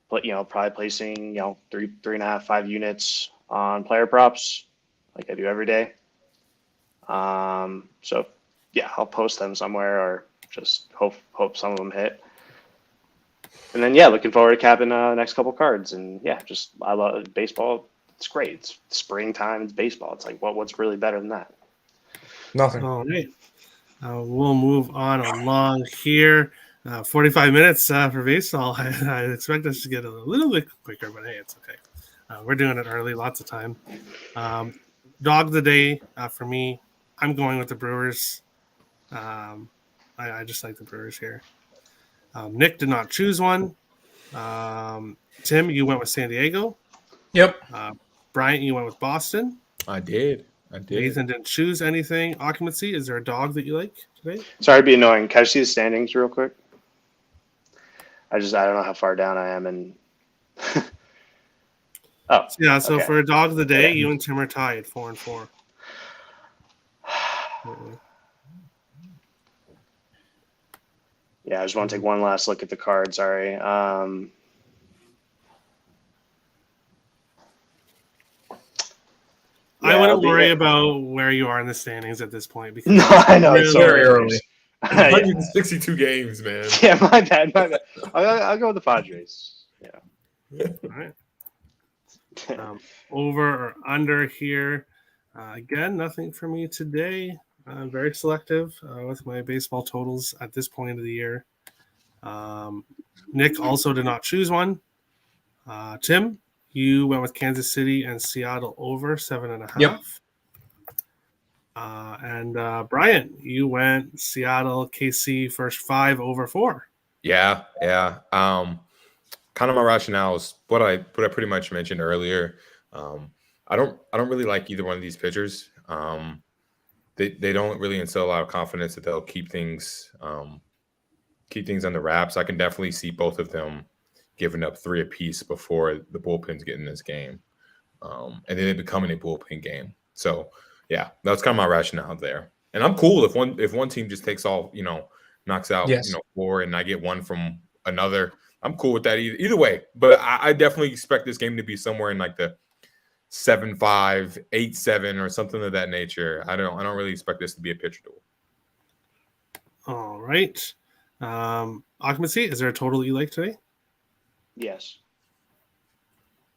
probably placing 3.5, 5 units on player props like I do every day. So yeah, I'll post them somewhere or just hope some of them hit. And then looking forward to capping the next couple cards. And I love baseball. It's great. It's springtime. It's baseball. It's like what's really better than that? Nothing. All right. We'll move on along here. 45 minutes for baseball. I expect us to get a little bit quicker, but hey, it's okay. We're doing it early, lots of time. Dog of the day for me, I'm going with the Brewers. I just like the Brewers here. Nick did not choose one. Tim, you went with San Diego. Yep. Bryant, you went with Boston. I did. Nathan didn't choose anything. Occupancy, is there a dog that you like today? Sorry to be annoying. Can I see the standings real quick? I don't know how far down I am. And yeah, so okay. for a dog of the day, you and Tim are tied 4-4. Yeah, I just want to take one last look at the card. Sorry. I wouldn't worry about where you are in the standings at this point because no, I know it's very early. 162 games, man. Yeah, my bad. I'll go with the Padres. Yeah. All right. Over or under here. Again, nothing for me today. I'm very selective with my baseball totals at this point of the year. Nick also did not choose one. Tim, you went with Kansas City and Seattle over 7.5. Yep. And Brian, you went Seattle, KC first 5 over 4. Yeah. Kind of my rationale is what I pretty much mentioned earlier. I don't really like either one of these pitchers. They don't really instill a lot of confidence that they'll keep things under wraps. I can definitely see both of them giving up 3 apiece before the bullpens get in this game, and then it becoming a bullpen game. So yeah, that's kind of my rationale there. And I'm cool if one team just takes all, knocks out 4, and I get one from another. I'm cool with that either way. But I definitely expect this game to be somewhere in like the 7-5, 8-7, or something of that nature. I don't really expect this to be a pitcher duel. All right. Occupancy, is there a total you like today? Yes.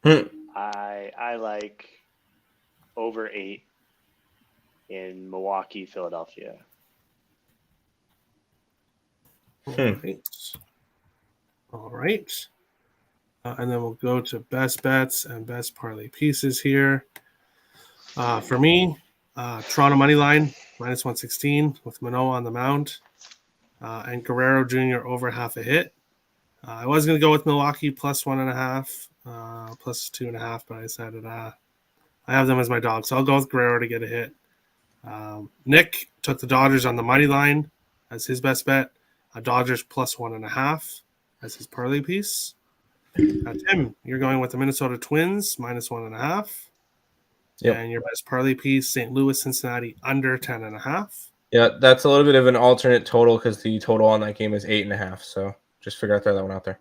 I like over 8 in Milwaukee, Philadelphia. All right. And then we'll go to best bets and best parlay pieces here. For me, Toronto money line -116 with Manoah on the mound, and Guerrero Jr. over half a hit. I was going to go with Milwaukee +1.5, +2.5, but I decided I have them as my dog, so I'll go with Guerrero to get a hit. Nick took the Dodgers on the money line as his best bet. Dodgers +1.5 as his parlay piece. Tim, you're going with the Minnesota Twins -1.5. Yep. And your best parlay piece, St. Louis, Cincinnati under 10.5. Yeah, that's a little bit of an alternate total because the total on that game is 8.5. So just figure out throw that one out there.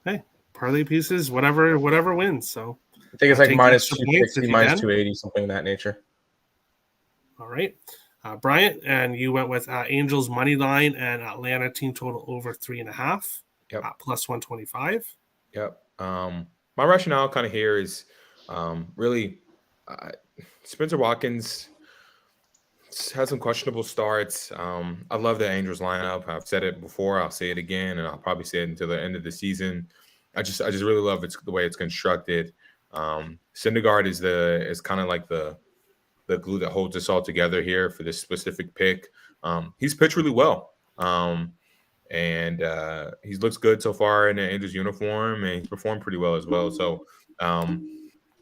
Hey, parlay pieces, whatever wins. So I think it's like Take minus extra points 260, if you minus can. 280, something of that nature. All right. Bryant, and you went with Angels money line and Atlanta team total over 3.5 Yep. Plus 125. Yep. My rationale kind of here is really Spencer Watkins had some questionable starts. I love the Angels lineup. I've said it before. I'll say it again, and I'll probably say it until the end of the season. I just really love the way it's constructed. Syndergaard is kind of like the glue that holds us all together here for this specific pick. He's pitched really well. And he looks good so far in the Angels uniform, and he's performed pretty well as well. So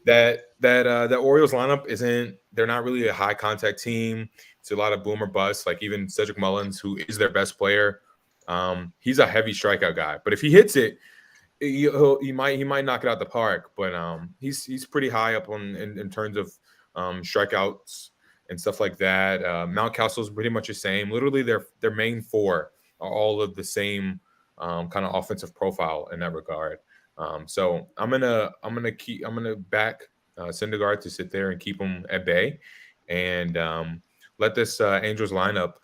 that Orioles lineup they're not really a high contact team. It's a lot of boom or bust. Like even Cedric Mullins, who is their best player, he's a heavy strikeout guy. But if he hits it, he might knock it out the park. But he's pretty high up in terms of strikeouts and stuff like that. Mountcastle's pretty much the same. Literally, their main four are all of the same kind of offensive profile in that regard. So I'm gonna back Syndergaard to sit there and keep him at bay, and let this Angels lineup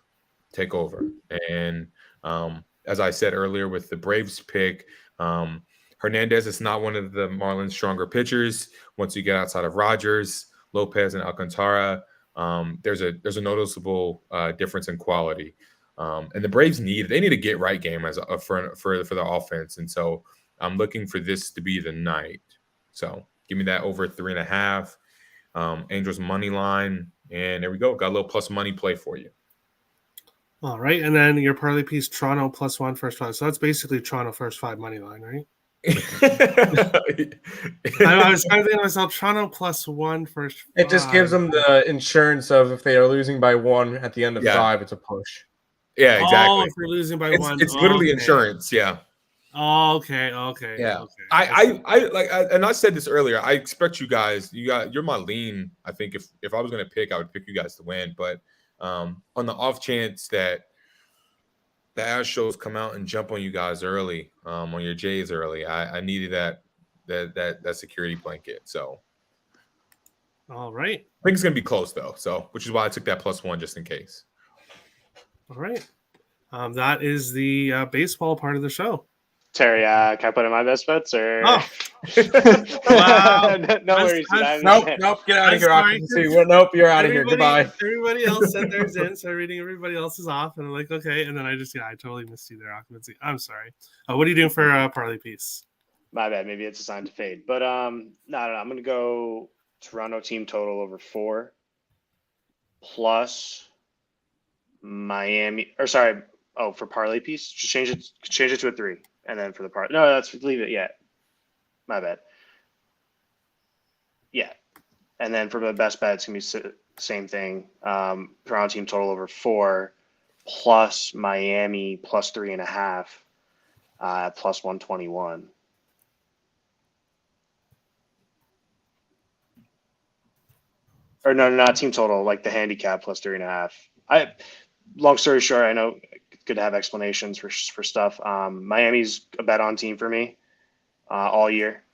take over. And as I said earlier with the Braves pick, Hernandez is not one of the Marlins' stronger pitchers. Once you get outside of Rogers, Lopez, and Alcantara, there's a noticeable difference in quality. And the Braves need a get right game for the offense. And so I'm looking for this to be the night. So give me that over 3.5. Angels money line. And there we go. Got a little plus money play for you. All right. And then your parlay piece, Toronto +1 first 5. So that's basically Toronto first 5 money line, right? I was trying to think to myself, Toronto +1 first 5. It just gives them the insurance of if they are losing by 1 at the end of 5, it's a push. Yeah, exactly. Oh, if they're losing by 1. It's literally insurance. Yeah. Oh, okay. Yeah. Okay. I said this earlier. I expect you guys. You're my lean. I think if I was going to pick, I would pick you guys to win. But on the off chance that the Astros come out and jump on you guys early, on your Jays early, I needed that security blanket. So, all right. I think it's going to be close though. So, which is why I took that +1 just in case. All right. That is the baseball part of the show. Terry, can I put in my best bets or? Oh, wow! No worries. Nope. Get out of here. Nope, you're out of here. Goodbye. Everybody else sent theirs in, so I'm reading everybody else's off, and I'm like, okay. And then I totally missed you there, occupancy. I'm sorry. What are you doing for parlay piece? My bad. Maybe it's a sign to fade, but no. I'm gonna go Toronto team total over 4 plus Miami. Or sorry. Oh, for parlay piece, just change it to a 3. And then for the part, no, leave it. Yeah, my bad. Yeah, and then for the best bet, it's gonna be same thing. Toronto team total over 4 plus Miami plus 3.5, plus 121. Or no, not team total, like the handicap plus 3.5. Long story short, I know. Good to have explanations for stuff. Miami's a bet on team for me all year.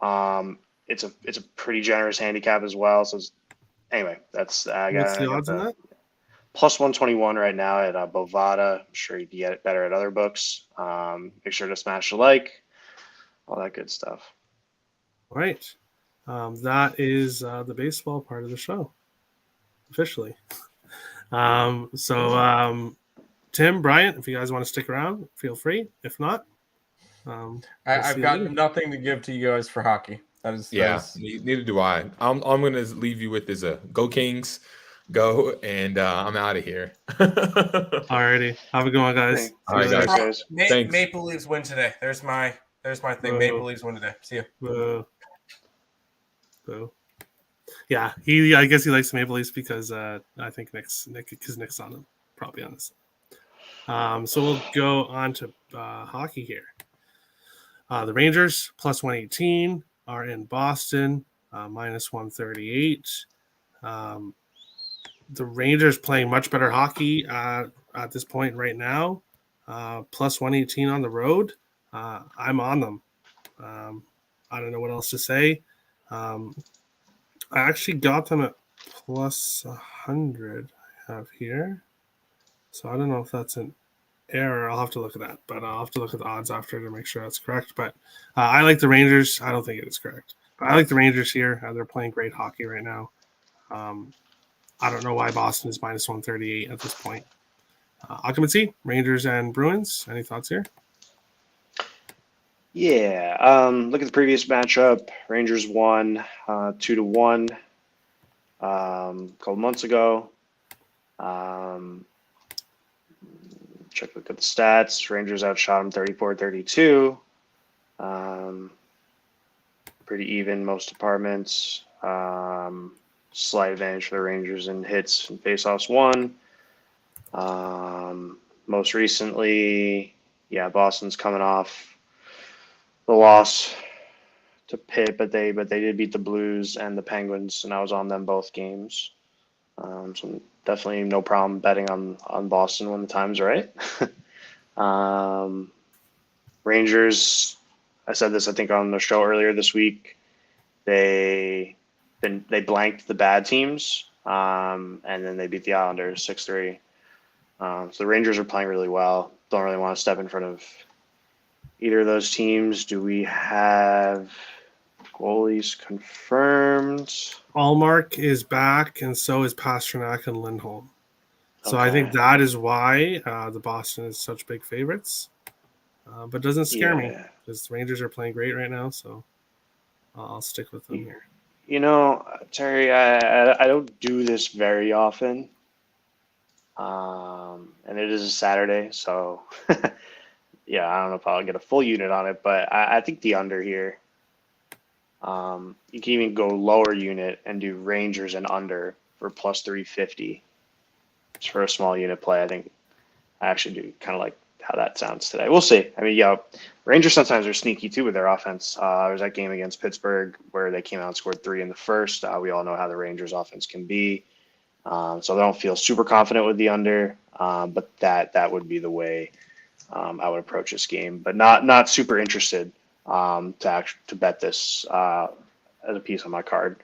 It's a pretty generous handicap as well. So anyway, that's what's the odds on that? Plus 121 right now at Bovada. I'm sure you can get it better at other books. Make sure to smash the like, all that good stuff. All right. That is the baseball part of the show officially. Tim, Bryant, if you guys want to stick around, feel free. If not, I've got nothing to give to you guys for hockey. Neither do I. I'm going to leave you with is go Kings, go, and I'm out of here. Alrighty, have a good one, guys. All right, guys. Thanks. Maple Leafs win today. There's my thing. Maple Leafs win today. See you. Boo. Yeah, I guess he likes the Maple Leafs because I think Nick's on them, probably on this. So we'll go on to hockey here. The Rangers plus 118 are in Boston, minus 138. The Rangers playing much better hockey at this point right now. Plus 118 on the road. I'm on them. I don't know what else to say. I actually got them at plus 100. I have here, so I don't know if that's an error. I'll have to look at that, but I'll have to look at the odds after to make sure that's correct. But I like the Rangers. I don't think it is correct, but I like the Rangers here. They're playing great hockey right now. I don't know why Boston is minus 138 at this point. Occupancy, Rangers and Bruins. Any thoughts here? Yeah. Look at the previous matchup. Rangers won 2-1 a couple months ago. Look at the stats. Rangers outshot them 34-32. Pretty even most departments. Slight advantage for the Rangers in hits and faceoffs won. Most recently, Boston's coming off the loss to Pitt, but they did beat the Blues and the Penguins, and I was on them both games. So definitely no problem betting on Boston when the time's right. Rangers, I said this I think on the show earlier this week. They blanked the bad teams, and then they beat the Islanders 6-3. So the Rangers are playing really well. Don't really want to step in front of either of those teams. Do we have goalies confirmed? Allmark is back, and so is Pasternak and Lindholm. So I think Okay. that is why the Boston is such big favorites. But it doesn't scare me because the Rangers are playing great right now. So I'll stick with them here. You know, Terry, I don't do this very often. And it is a Saturday, so yeah, I don't know if I'll get a full unit on it, but I think the under here. You can even go lower unit and do Rangers and under for plus 350. Just for a small unit play, I think I actually do kind of like how that sounds today. We'll see. I mean, Rangers sometimes are sneaky too with their offense. There was that game against Pittsburgh where they came out and scored 3 in the first. We all know how the Rangers offense can be. So I don't feel super confident with the under, but that would be the way I would approach this game. But not super interested to bet this as a piece on my card.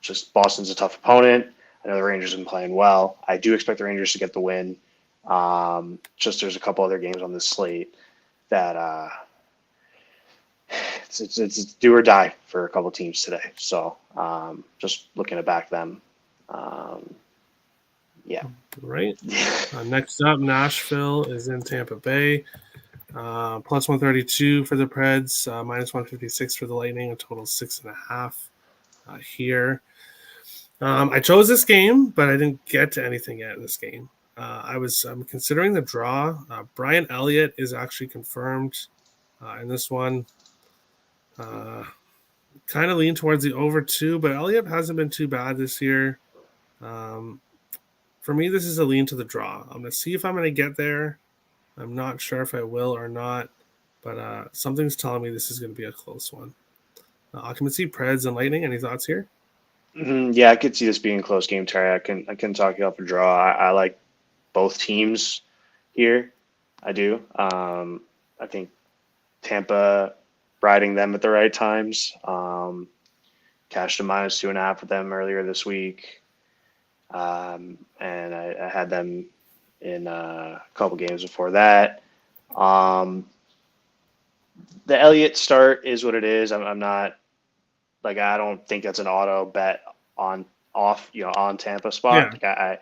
Just Boston's a tough opponent. I know the Rangers have been playing well. I do expect the Rangers to get the win. Just there's a couple other games on this slate that it's do or die for a couple teams today. So just looking to back them. Right. Next up, Nashville is in Tampa Bay. Plus 132 for the Preds, minus 156 for the Lightning, a total 6.5 here. I chose this game, but I didn't get to anything yet in this game. I'm considering the draw. Brian Elliott is actually confirmed in this one. Kind of lean towards the over 2, but Elliott hasn't been too bad this year. For me, this is a lean to the draw. I'm going to see if I'm going to get there. I'm not sure if I will or not, but something's telling me this is going to be a close one. Occupancy, Preds, and Lightning. Any thoughts here? Yeah, I could see this being a close game, Terry. I can talk you off a draw. I like both teams here. I do. I think Tampa riding them at the right times. Cashed a minus 2.5 for them earlier this week. And I had them in a couple games before that. The Elliott start is what it is. I'm not like I don't think that's an auto bet on Tampa spot. Yeah.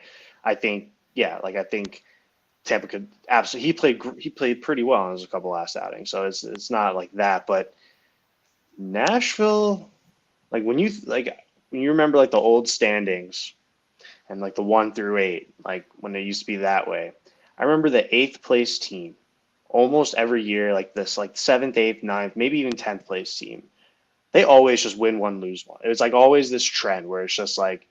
I think I think Tampa could absolutely. He played pretty well in his couple last outings, so it's not like that. But Nashville, when you remember like the old standings and like the 1 through 8, like when it used to be that way. I remember the 8th place team almost every year, like this, like 7th, 8th, 9th, maybe even 10th place team. They always just win one, lose one. It was like always this trend where it's just like,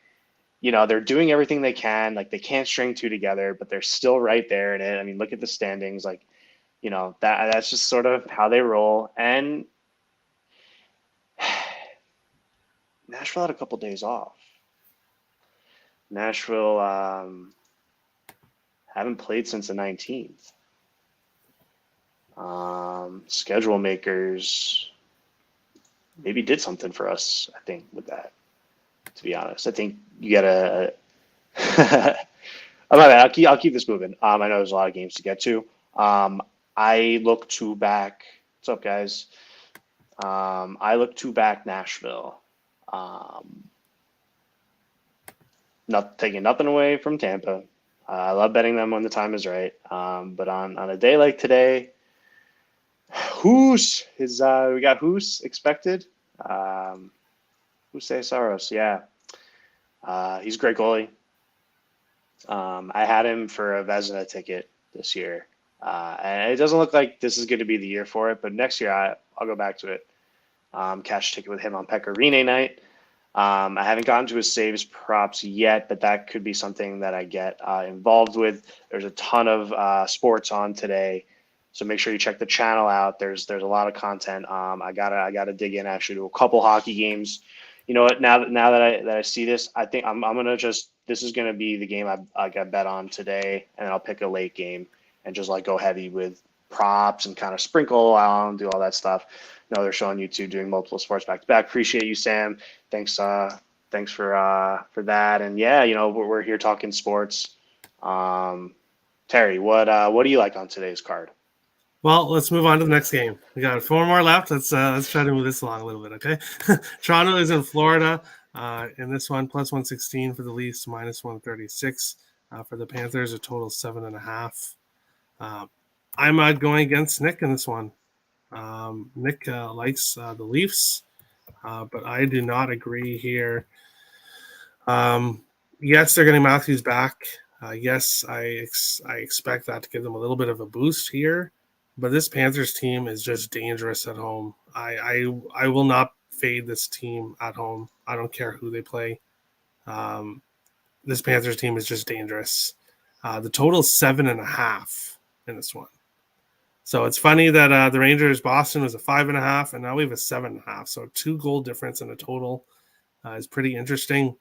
they're doing everything they can. Like they can't string two together, but they're still right there in it. I mean, look at the standings. Like, that's just sort of how they roll. And Nashville had a couple days off. Nashville haven't played since the 19th. Schedule makers maybe did something for us, I think, with that, to be honest. I think you got to I'll keep this moving. I know there's a lot of games to get to. I look to back. What's up, guys? I look to back Nashville. Not taking nothing away from Tampa. I love betting them when the time is right. But on a day like today, Hoos is we got Hoos expected. Hoose Saros, yeah. He's a great goalie. I had him for a Vezina ticket this year. And it doesn't look like this is going to be the year for it, but next year I'll go back to it. Cash ticket with him on Pecorine night. I haven't gotten to his saves props yet, but that could be something that I get involved with. There's a ton of sports on today, so make sure you check the channel out. There's a lot of content. I gotta dig in actually to a couple hockey games. You know what? Now that I see this, I think I'm gonna this is gonna be the game I got bet on today, and I'll pick a late game and just like go heavy with props and kind of sprinkle on, do all that stuff. No, they're showing YouTube doing multiple sports back to back. Appreciate you, Sam. Thanks for that. And yeah, we're here talking sports. Terry, what do you like on today's card? Well, let's move on to the next game. We got 4 more left. Let's try to move this along a little bit, okay? Toronto is in Florida. In this one, plus 116 for the Leafs, minus 136 for the Panthers, a total 7.5. I'm going against Nick in this one. Nick likes the Leafs, but I do not agree here. Yes, they're getting Matthews back. Yes, I expect that to give them a little bit of a boost here. But this Panthers team is just dangerous at home. I will not fade this team at home. I don't care who they play. This Panthers team is just dangerous. The total is 7.5 in this one. So it's funny that the Rangers Boston was a 5.5, and now we have a 7.5. So 2 goal difference in the total is pretty interesting.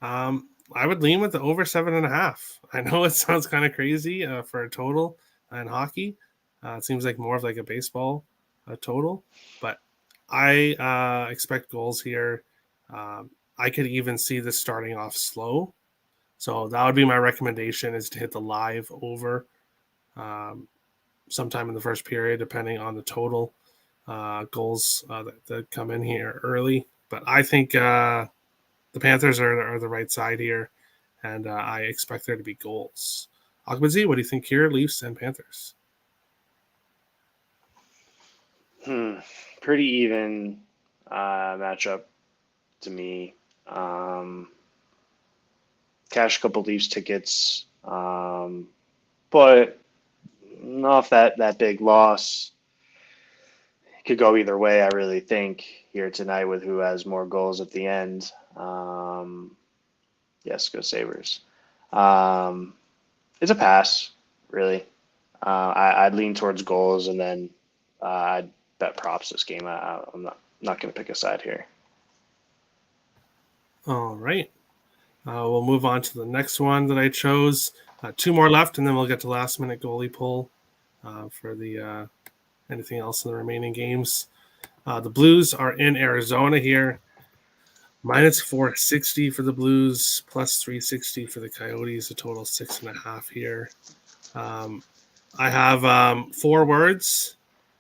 I would lean with the over 7.5. I know it sounds kind of crazy for a total in hockey. It seems like more of like a baseball total, but I expect goals here. I could even see this starting off slow. So that would be my recommendation, is to hit the live over sometime in the first period, depending on the total goals that come in here early. But I think the Panthers are the right side here, and I expect there to be goals. Akbazi, what do you think here, Leafs and Panthers? Pretty even matchup to me. Cash a couple Leafs tickets, but off that big loss, it could go either way. I really think here tonight with who has more goals at the end. Yes, go Sabres. It's a pass, really. I'd lean towards goals, and then I'd bet props this game. I'm not going to pick a side here. All right. We'll move on to the next one that I chose. 2 more left, and then we'll get to last-minute goalie pull for the anything else in the remaining games. The Blues are in Arizona here. Minus 460 for the Blues, plus 360 for the Coyotes, a total 6.5 here. I have 4 words.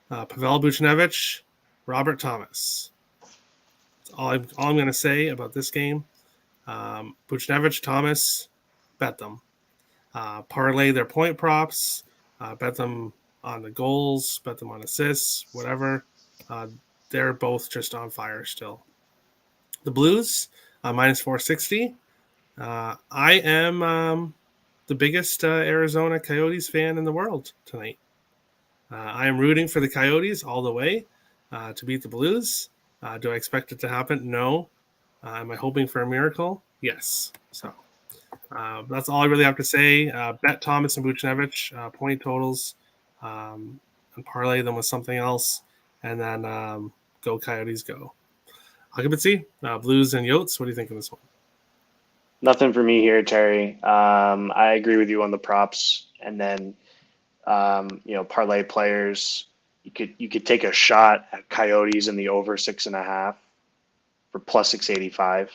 Pavel Buchnevich, Robert Thomas. That's all I'm going to say about this game. Buchnevich, Thomas, bet them. Parlay their point props, bet them on the goals, bet them on assists, whatever. They're both just on fire still. The Blues, minus 460. I am the biggest Arizona Coyotes fan in the world tonight. I am rooting for the Coyotes all the way to beat the Blues. Do I expect it to happen? No. Am I hoping for a miracle? Yes. So that's all I really have to say. Bet Thomas and Buchnevich, point totals, and parlay them with something else, and then go Coyotes go. Occupancy, Blues and Yotes. What do you think of this one? Nothing for me here, Terry. I agree with you on the props, and then parlay players. You could take a shot at Coyotes in the over 6.5 for plus 685.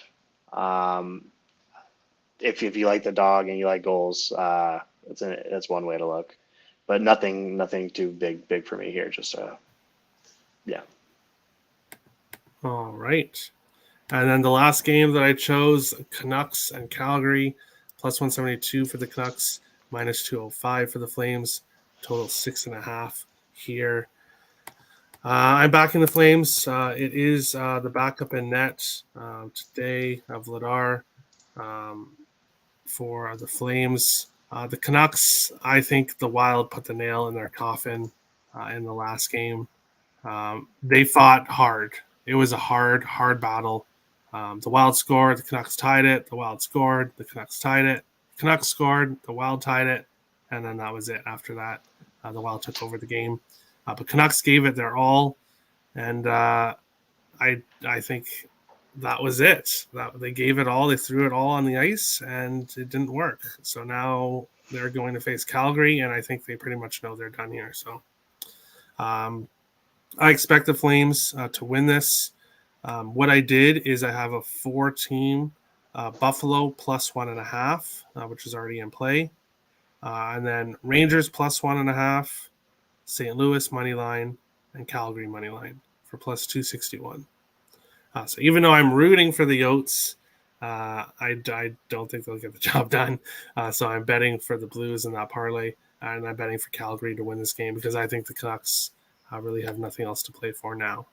If you like the dog and you like goals, that's one way to look. But nothing too big for me here. Just yeah. All right. And then the last game that I chose, Canucks and Calgary, plus 172 for the Canucks, minus 205 for the Flames, total 6.5 here. I'm backing the Flames. It is the backup in net today of Vladar for the Flames. The Canucks, I think the Wild put the nail in their coffin in the last game. They fought hard. It was a hard battle. The Wild scored, the Canucks tied it. The Wild scored, the Canucks tied it. Canucks scored, the Wild tied it, and then that was it. After that, the Wild took over the game. But Canucks gave it their all, and I think that was it. They gave it all. They threw it all on the ice, and it didn't work. So now they're going to face Calgary, and I think they pretty much know they're done here. So I expect the Flames to win this. What I did is I have a 4-team Buffalo plus 1.5, which is already in play. And then Rangers plus 1.5, St. Louis money line, and Calgary money line for plus 261. So even though I'm rooting for the Yotes, I don't think they'll get the job done. So I'm betting for the Blues in that parlay, and I'm betting for Calgary to win this game because I think the Canucks really have nothing else to play for now.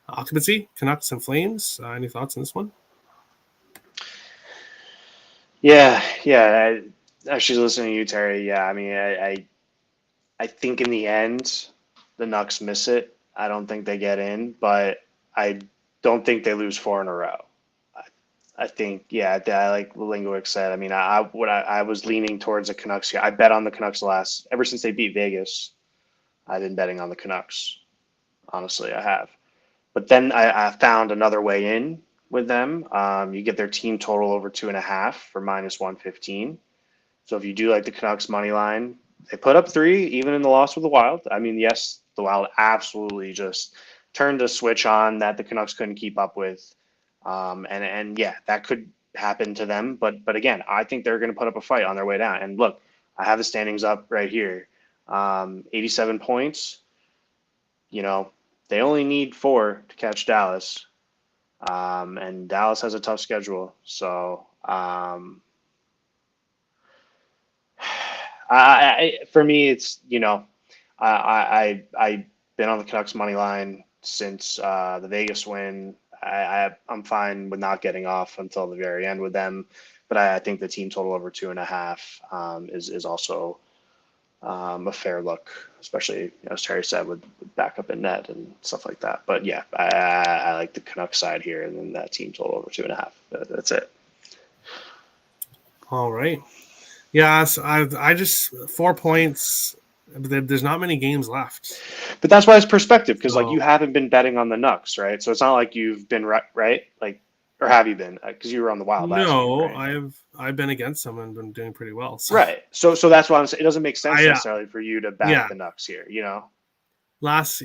Occupancy, Canucks and Flames. Any thoughts on this one? Yeah. Actually, listening to you, Terry. Yeah, I mean, I think in the end, the Nucks miss it. I don't think they get in, but I don't think they lose 4 in a row. I think, yeah, like Lingowick said. I mean, I was leaning towards the Canucks here. I bet on the Canucks ever since they beat Vegas. I've been betting on the Canucks. Honestly, I have. But then I found another way in with them. You get their team total over 2.5 for minus 115. So if you do like the Canucks money line, they put up 3 even in the loss with the Wild. I mean, yes, the Wild absolutely just turned a switch on that the Canucks couldn't keep up with. And yeah, that could happen to them. But again, I think they're going to put up a fight on their way down. And look, I have the standings up right here. 87 points. You know, they only need 4 to catch Dallas. And Dallas has a tough schedule. So for me, it's, I've been on the Canucks money line since the Vegas win. I'm fine with not getting off until the very end with them, but I think the team total over 2.5 is also a fair look, especially as Terry said with backup in net and stuff like that. But yeah, I like the Canucks side here, and then that team total over 2.5. That's it. All right. Yeah, so I just 4 points. There's not many games left. But that's why it's perspective, because like you haven't been betting on the Nucks, right? So it's not like you've been right, like, or have you been? Because you were on the Wild last week, right? I've been against them and been doing pretty well. So. Right. So that's why I'm saying it doesn't make sense necessarily for you to back the Nucks here.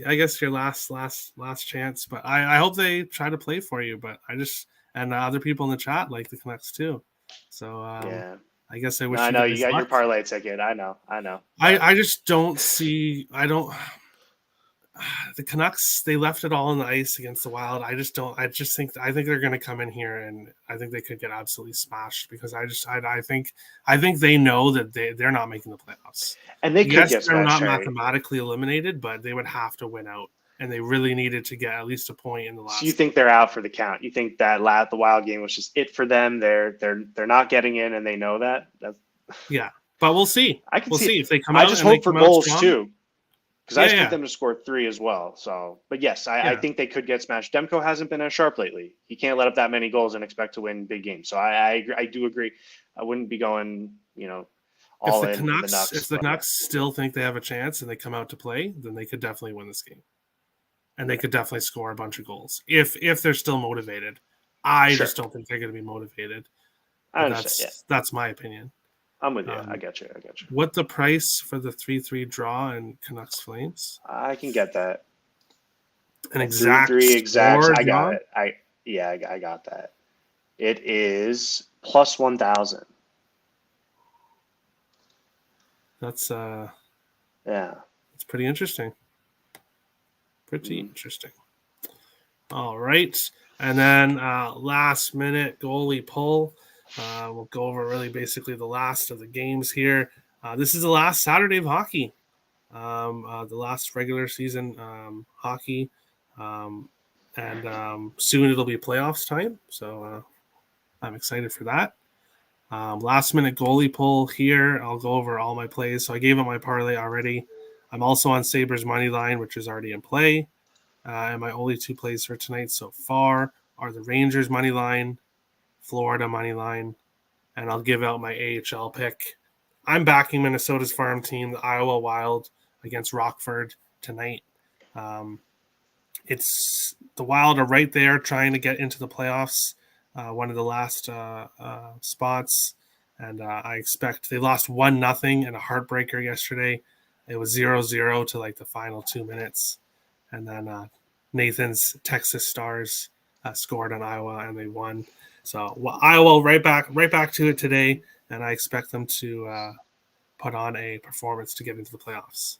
I guess your last chance, but I hope they try to play for you. But and other people in the chat like the Canucks too. So yeah. I guess I wish. I know you got your parlay ticket. I know. I just don't see. The Canucks, they left it all on the ice against the Wild. I think they're going to come in here and I think they could get absolutely smashed because I think they know that they're not making the playoffs. And they could get they're not mathematically eliminated, but they would have to win out. And they really needed to get at least a point in the last. So you think they're out for the count? You think that the Wild game was just it for them? They're not getting in, and they know that. Yeah, but we'll see. We'll see if they come out. I just hope for goals too, because I expect them to score 3 as well. So, but yes, I think they could get smashed. Demko hasn't been as sharp lately. He can't let up that many goals and expect to win big games. So I do agree. I wouldn't be going, all in. If the Canucks still think they have a chance and they come out to play, then they could definitely win this game. And they could definitely score a bunch of goals if they're still motivated. I just don't think they're going to be motivated. That's my opinion. I'm with you. I get you. What the price for the 3-3 draw in Canucks Flames? I can get that. An A exact 3-3 exacts. score I got draw? it. I got that. It is plus 1,000. That's Yeah. it's pretty interesting. Pretty interesting. All right. And then last minute goalie pull. We'll go over really basically the last of the games here. This is the last Saturday of hockey. The last regular season hockey. And soon it'll be playoffs time. So I'm excited for that. Last minute goalie pull here. I'll go over all my plays. So I gave out my parlay already. I'm also on Sabres money line, which is already in play. And my only 2 plays for tonight so far are the Rangers money line, Florida money line, and I'll give out my AHL pick. I'm backing Minnesota's farm team, the Iowa Wild, against Rockford tonight. It's the Wild are right there trying to get into the playoffs, one of the last spots, and I expect they lost 1-0 in a heartbreaker yesterday. It was 0-0 to like the final 2 minutes. And then Nathan's Texas Stars scored on Iowa, and they won. So Iowa right back to it today, and I expect them to put on a performance to get into the playoffs.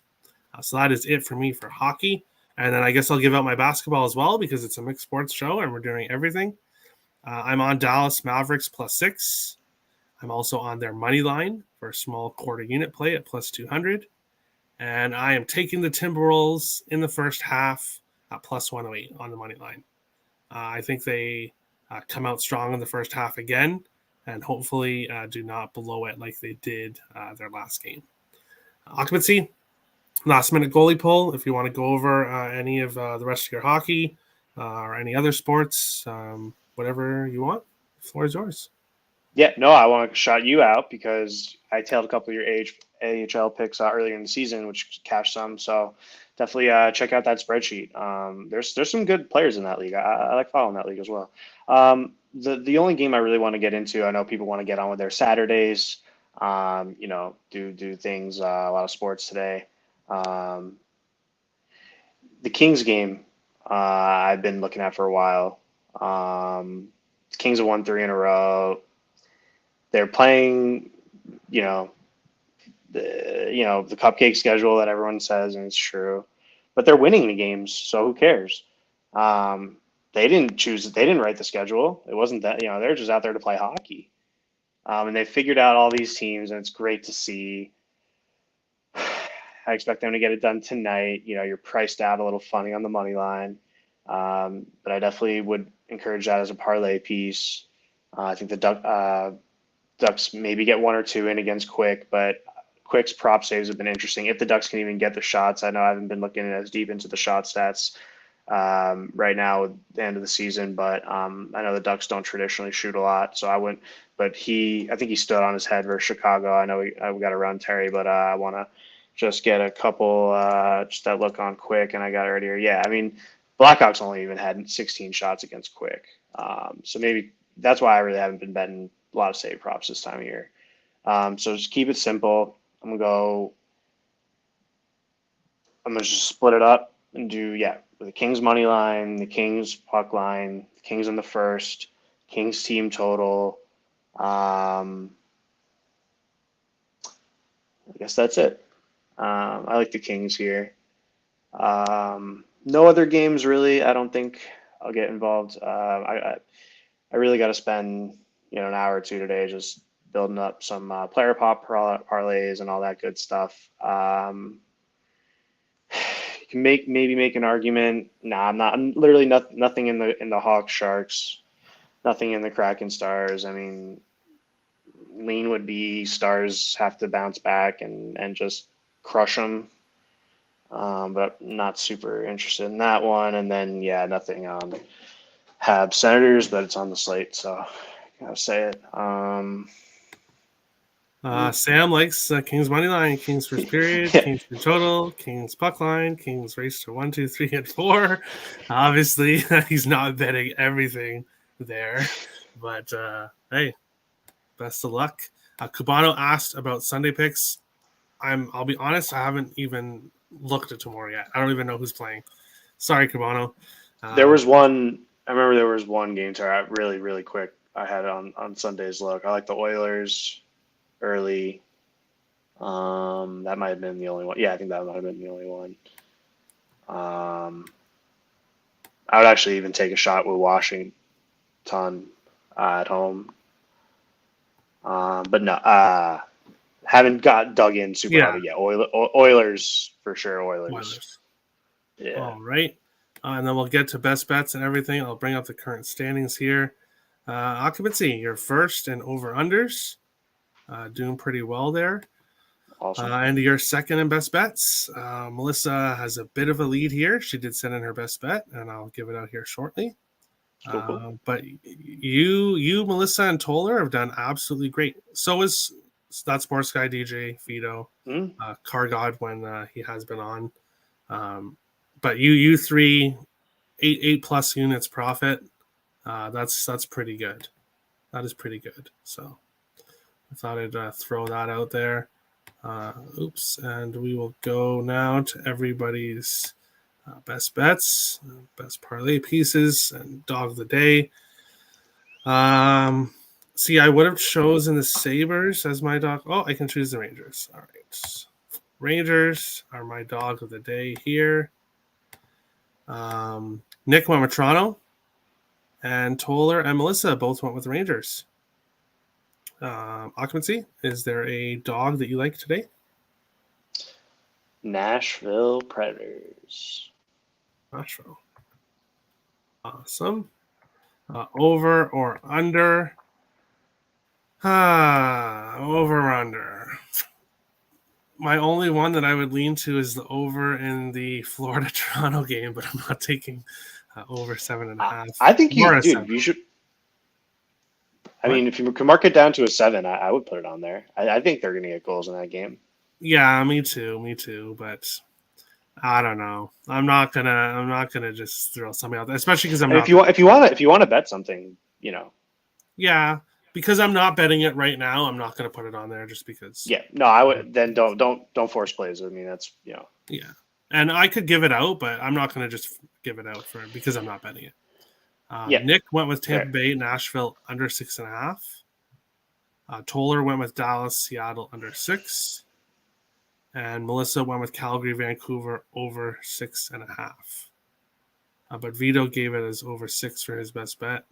So that is it for me for hockey. And then I guess I'll give out my basketball as well because it's a mixed sports show and we're doing everything. I'm on Dallas Mavericks +6. I'm also on their money line for a small quarter unit play at +200. And I am taking the Timberwolves in the first half at +108 on the money line. I think they come out strong in the first half again and hopefully do not blow it like they did their last game. Occupancy, last minute goalie pull. If you want to go over any of the rest of your hockey or any other sports, whatever you want, the floor is yours. Yeah, no, I want to shout you out because I tailed a couple of your AHL picks earlier in the season, which cashed some. So definitely check out that spreadsheet. There's some good players in that league. I like following that league as well. The only game I really want to get into, I know people want to get on with their Saturdays. Do things, a lot of sports today. The Kings game I've been looking at for a while. The Kings have won 3 in a row. They're playing, the cupcake schedule that everyone says, and it's true. But they're winning the games, so who cares? They didn't write the schedule. It wasn't that, they're just out there to play hockey. And they figured out all these teams, and it's great to see. I expect them to get it done tonight. You're priced out a little funny on the money line. But I definitely would encourage that as a parlay piece. I think the Ducks maybe get 1 or 2 in against Quick, but Quick's prop saves have been interesting. If the Ducks can even get the shots, I know I haven't been looking as deep into the shot stats right now at the end of the season, but I know the Ducks don't traditionally shoot a lot, so I wouldn't. But I think he stood on his head versus Chicago. I know we got to run Terry, but I want to just get a couple, just that look on Quick, and I got it right here. Yeah, I mean, Blackhawks only even had 16 shots against Quick, so maybe that's why I really haven't been betting a lot of save props this time of year. So just keep it simple. I'm gonna just split it up and do the Kings money line, the Kings puck line, the Kings in the first, Kings team total. I guess that's it. I like the Kings here. No other games really. I don't think I'll get involved. I really got to spend an hour or 2 today just building up some player pop parlays and all that good stuff. You can maybe make an argument. Nah, I'm not. I'm literally nothing in the Hawks Sharks, nothing in the Kraken Stars. I mean, lean would be Stars have to bounce back and just crush them. But not super interested in that one. And then nothing on Habs Senators, but it's on the slate, so I gotta say it. Sam likes Kings money line, Kings first period, Kings for total, Kings puck line, Kings race to 1, 2, 3, and 4. Obviously, he's not betting everything there, but hey, best of luck. Cubano asked about Sunday picks. I'll be honest, I haven't even looked at tomorrow yet. I don't even know who's playing. Sorry, Cubano. There was one. I remember there was one game. Sorry, really, really quick. I had on Sunday's look. I like the Oilers early. That might have been the only one. Yeah, I think that might have been the only one. I would actually even take a shot with Washington at home. But no, haven't got dug in super hard yet. Oilers for sure. Oilers. Yeah. All right. And then we'll get to best bets and everything. I'll bring up the current standings here. Occupancy, you're first in over-unders. Doing pretty well there. Awesome. And your second in best bets. Melissa has a bit of a lead here. She did send in her best bet, and I'll give it out here shortly. Cool. But you, Melissa, and Toller have done absolutely great. So is that Sports Guy DJ Fido, Car God when he has been on. But you three, eight plus units profit. That's pretty good. That is pretty good. So I thought I'd throw that out there. And we will go now to everybody's best bets, best parlay pieces, and dog of the day. See, I would have chosen the Sabres as my dog. Oh, I can choose the Rangers. All right. Rangers are my dog of the day here. Nick went with Toronto, and Toller and Melissa both went with the Rangers. Occupancy, is there a dog that you like today? Nashville Predators. Nashville. Awesome. Over or under? Over or under. My only one that I would lean to is the over in the Florida-Toronto game, but I'm not taking over 7.5. I think you should. I mean, if you can mark it down to a 7, I would put it on there. I think they're going to get goals in that game. Yeah, me too. But I don't know. I'm not gonna just throw something out there, especially because if you want to bet something, Yeah, because I'm not betting it right now. I'm not gonna put it on there just because. Yeah, no, I would. Then don't force plays. I mean, that's Yeah, and I could give it out, but I'm not gonna just give it out because I'm not betting it. Nick went with Tampa Bay, Nashville under 6.5. Toller went with Dallas, Seattle under 6. And Melissa went with Calgary, Vancouver over 6.5. But Vito gave it as over 6 for his best bet.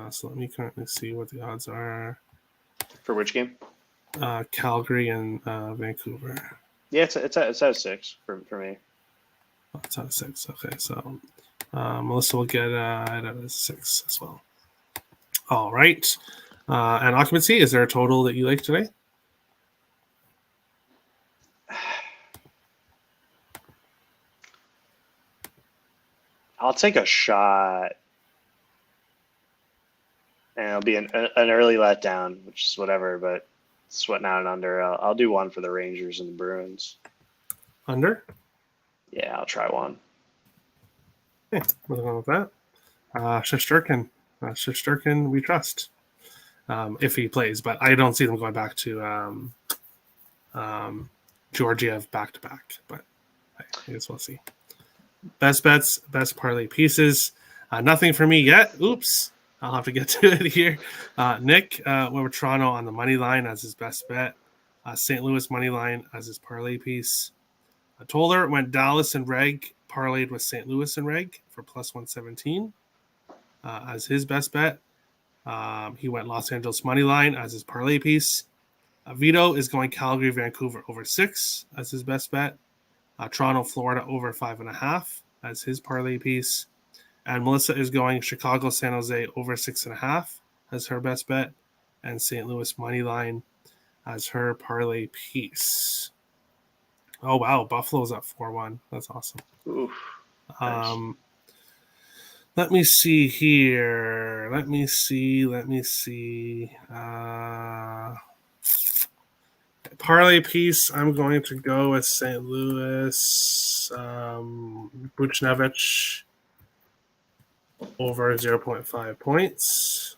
So let me currently see what the odds are. For which game? Calgary and Vancouver. Yeah, it's at 6 for me. Oh, it's at 6. Okay, so Melissa will get it at 6 as well. All right. And occupancy, is there a total that you like today? I'll take a shot, and it'll be an early letdown, which is whatever, but sweating out and under. I'll do one for the Rangers and the Bruins. Under? Yeah, I'll try one. Okay, moving on with that. Shesterkin. Shesterkin, we trust. If he plays, but I don't see them going back to Georgiev back-to-back, but I guess we'll see. Best bets, best parlay pieces. Nothing for me yet. Oops. I'll have to get to it here. Nick went with Toronto on the money line as his best bet. St. Louis money line as his parlay piece. Toller went Dallas and Reg, parlayed with St. Louis and Reg for plus 117 as his best bet. He went Los Angeles money line as his parlay piece. Vito is going Calgary, Vancouver over 6 as his best bet. Toronto, Florida over 5.5 as his parlay piece. And Melissa is going Chicago, San Jose over 6.5 as her best bet. And St. Louis money line as her parlay piece. Oh, wow. Buffalo's at 4-1. That's awesome. Oof. Nice. Let me see here. Let me see. Parlay piece, I'm going to go with St. Louis, Buchnevich over 0.5 points.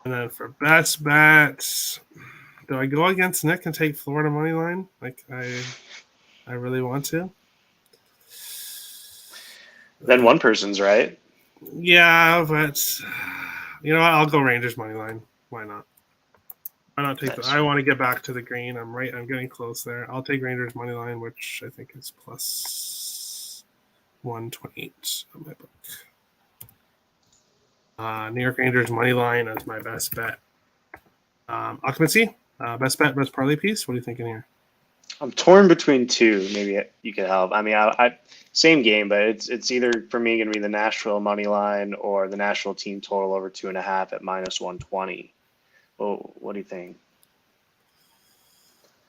And then for best bets, do I go against Nick and take Florida money line? Like I really want to. Then one person's right. Yeah, but you know what? I'll go Rangers money line. Why not? Why not take Nice. I want to get back to the green. I'm getting close there. I'll take Rangers money line, which I think is plus 128 on my book. New York Rangers money line as my best bet. Occupancy, best bet, best parlay piece. What are you thinking here? I'm torn between two. Maybe you could help. I mean, I same game, but it's either for me going to be the Nashville money line or the Nashville team total over 2.5 at minus 120. Well, what do you think?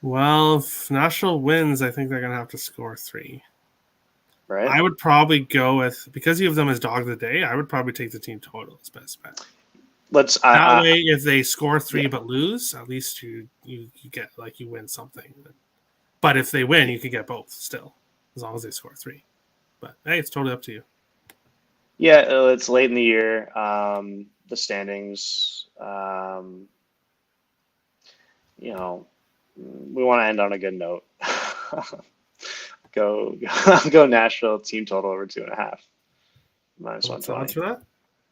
Well, if Nashville wins, I think they're going to have to score 3. Right? I would probably go with, because you have them as dog of the day, I would probably take the team total as best bet. Let's. That way, if they score 3 but lose, at least you get like you win something. But if they win, you could get both still, as long as they score 3. But hey, it's totally up to you. Yeah, it's late in the year. The standings. We want to end on a good note. Go Nashville team total over 2.5. Minus What's the odds 120. for that?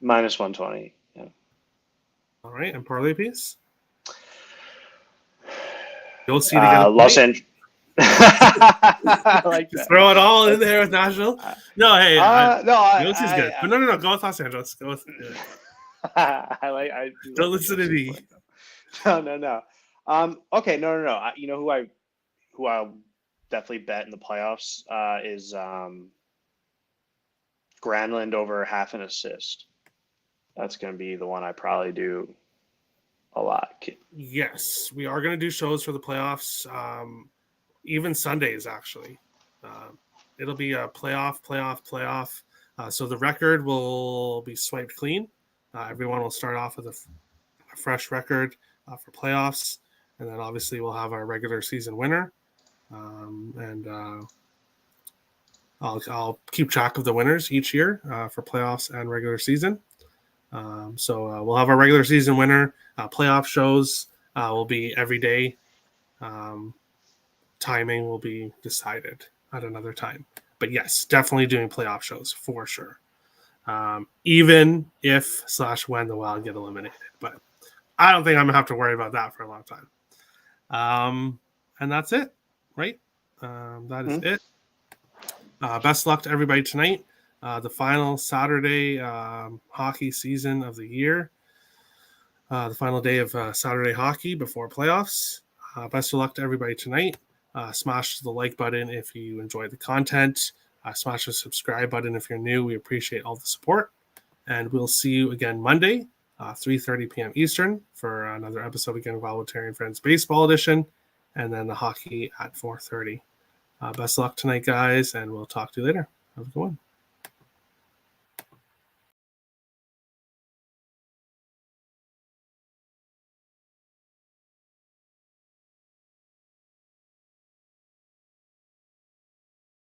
Minus 120. Yeah. All right, and parlay piece. You'll see together. Los Angeles. I like that. Throw it all in there with Nashville. No, hey, You'll see is good. But no, go with Los Angeles. Go with. Don't listen to me. No. Okay, no. You know who I'll definitely bet in the playoffs is Granlund over half an assist. That's going to be the one I probably do a lot. Yes, we are going to do shows for the playoffs. Even Sundays, actually. It'll be a playoff. So the record will be swiped clean. Everyone will start off with a fresh record for playoffs. And then obviously we'll have our regular season winner. I'll keep track of the winners each year for playoffs and regular season. So we'll have our regular season winner. Playoff shows will be every day. Timing will be decided at another time. But yes, definitely doing playoff shows for sure. Even if / when the Wild get eliminated. But I don't think I'm going to have to worry about that for a long time. And that's it, right? That is it. Best luck to everybody tonight. The final Saturday hockey season of the year. The final day of Saturday hockey before playoffs. Best of luck to everybody tonight. Smash the like button if you enjoyed the content. Smash the subscribe button if you're new. We appreciate all the support. And we'll see you again Monday, 3:30 p.m. Eastern for another episode again of Wildwood Friends Baseball Edition. And then the hockey at 4:30. Best of luck tonight, guys, and we'll talk to you later. Have a good one.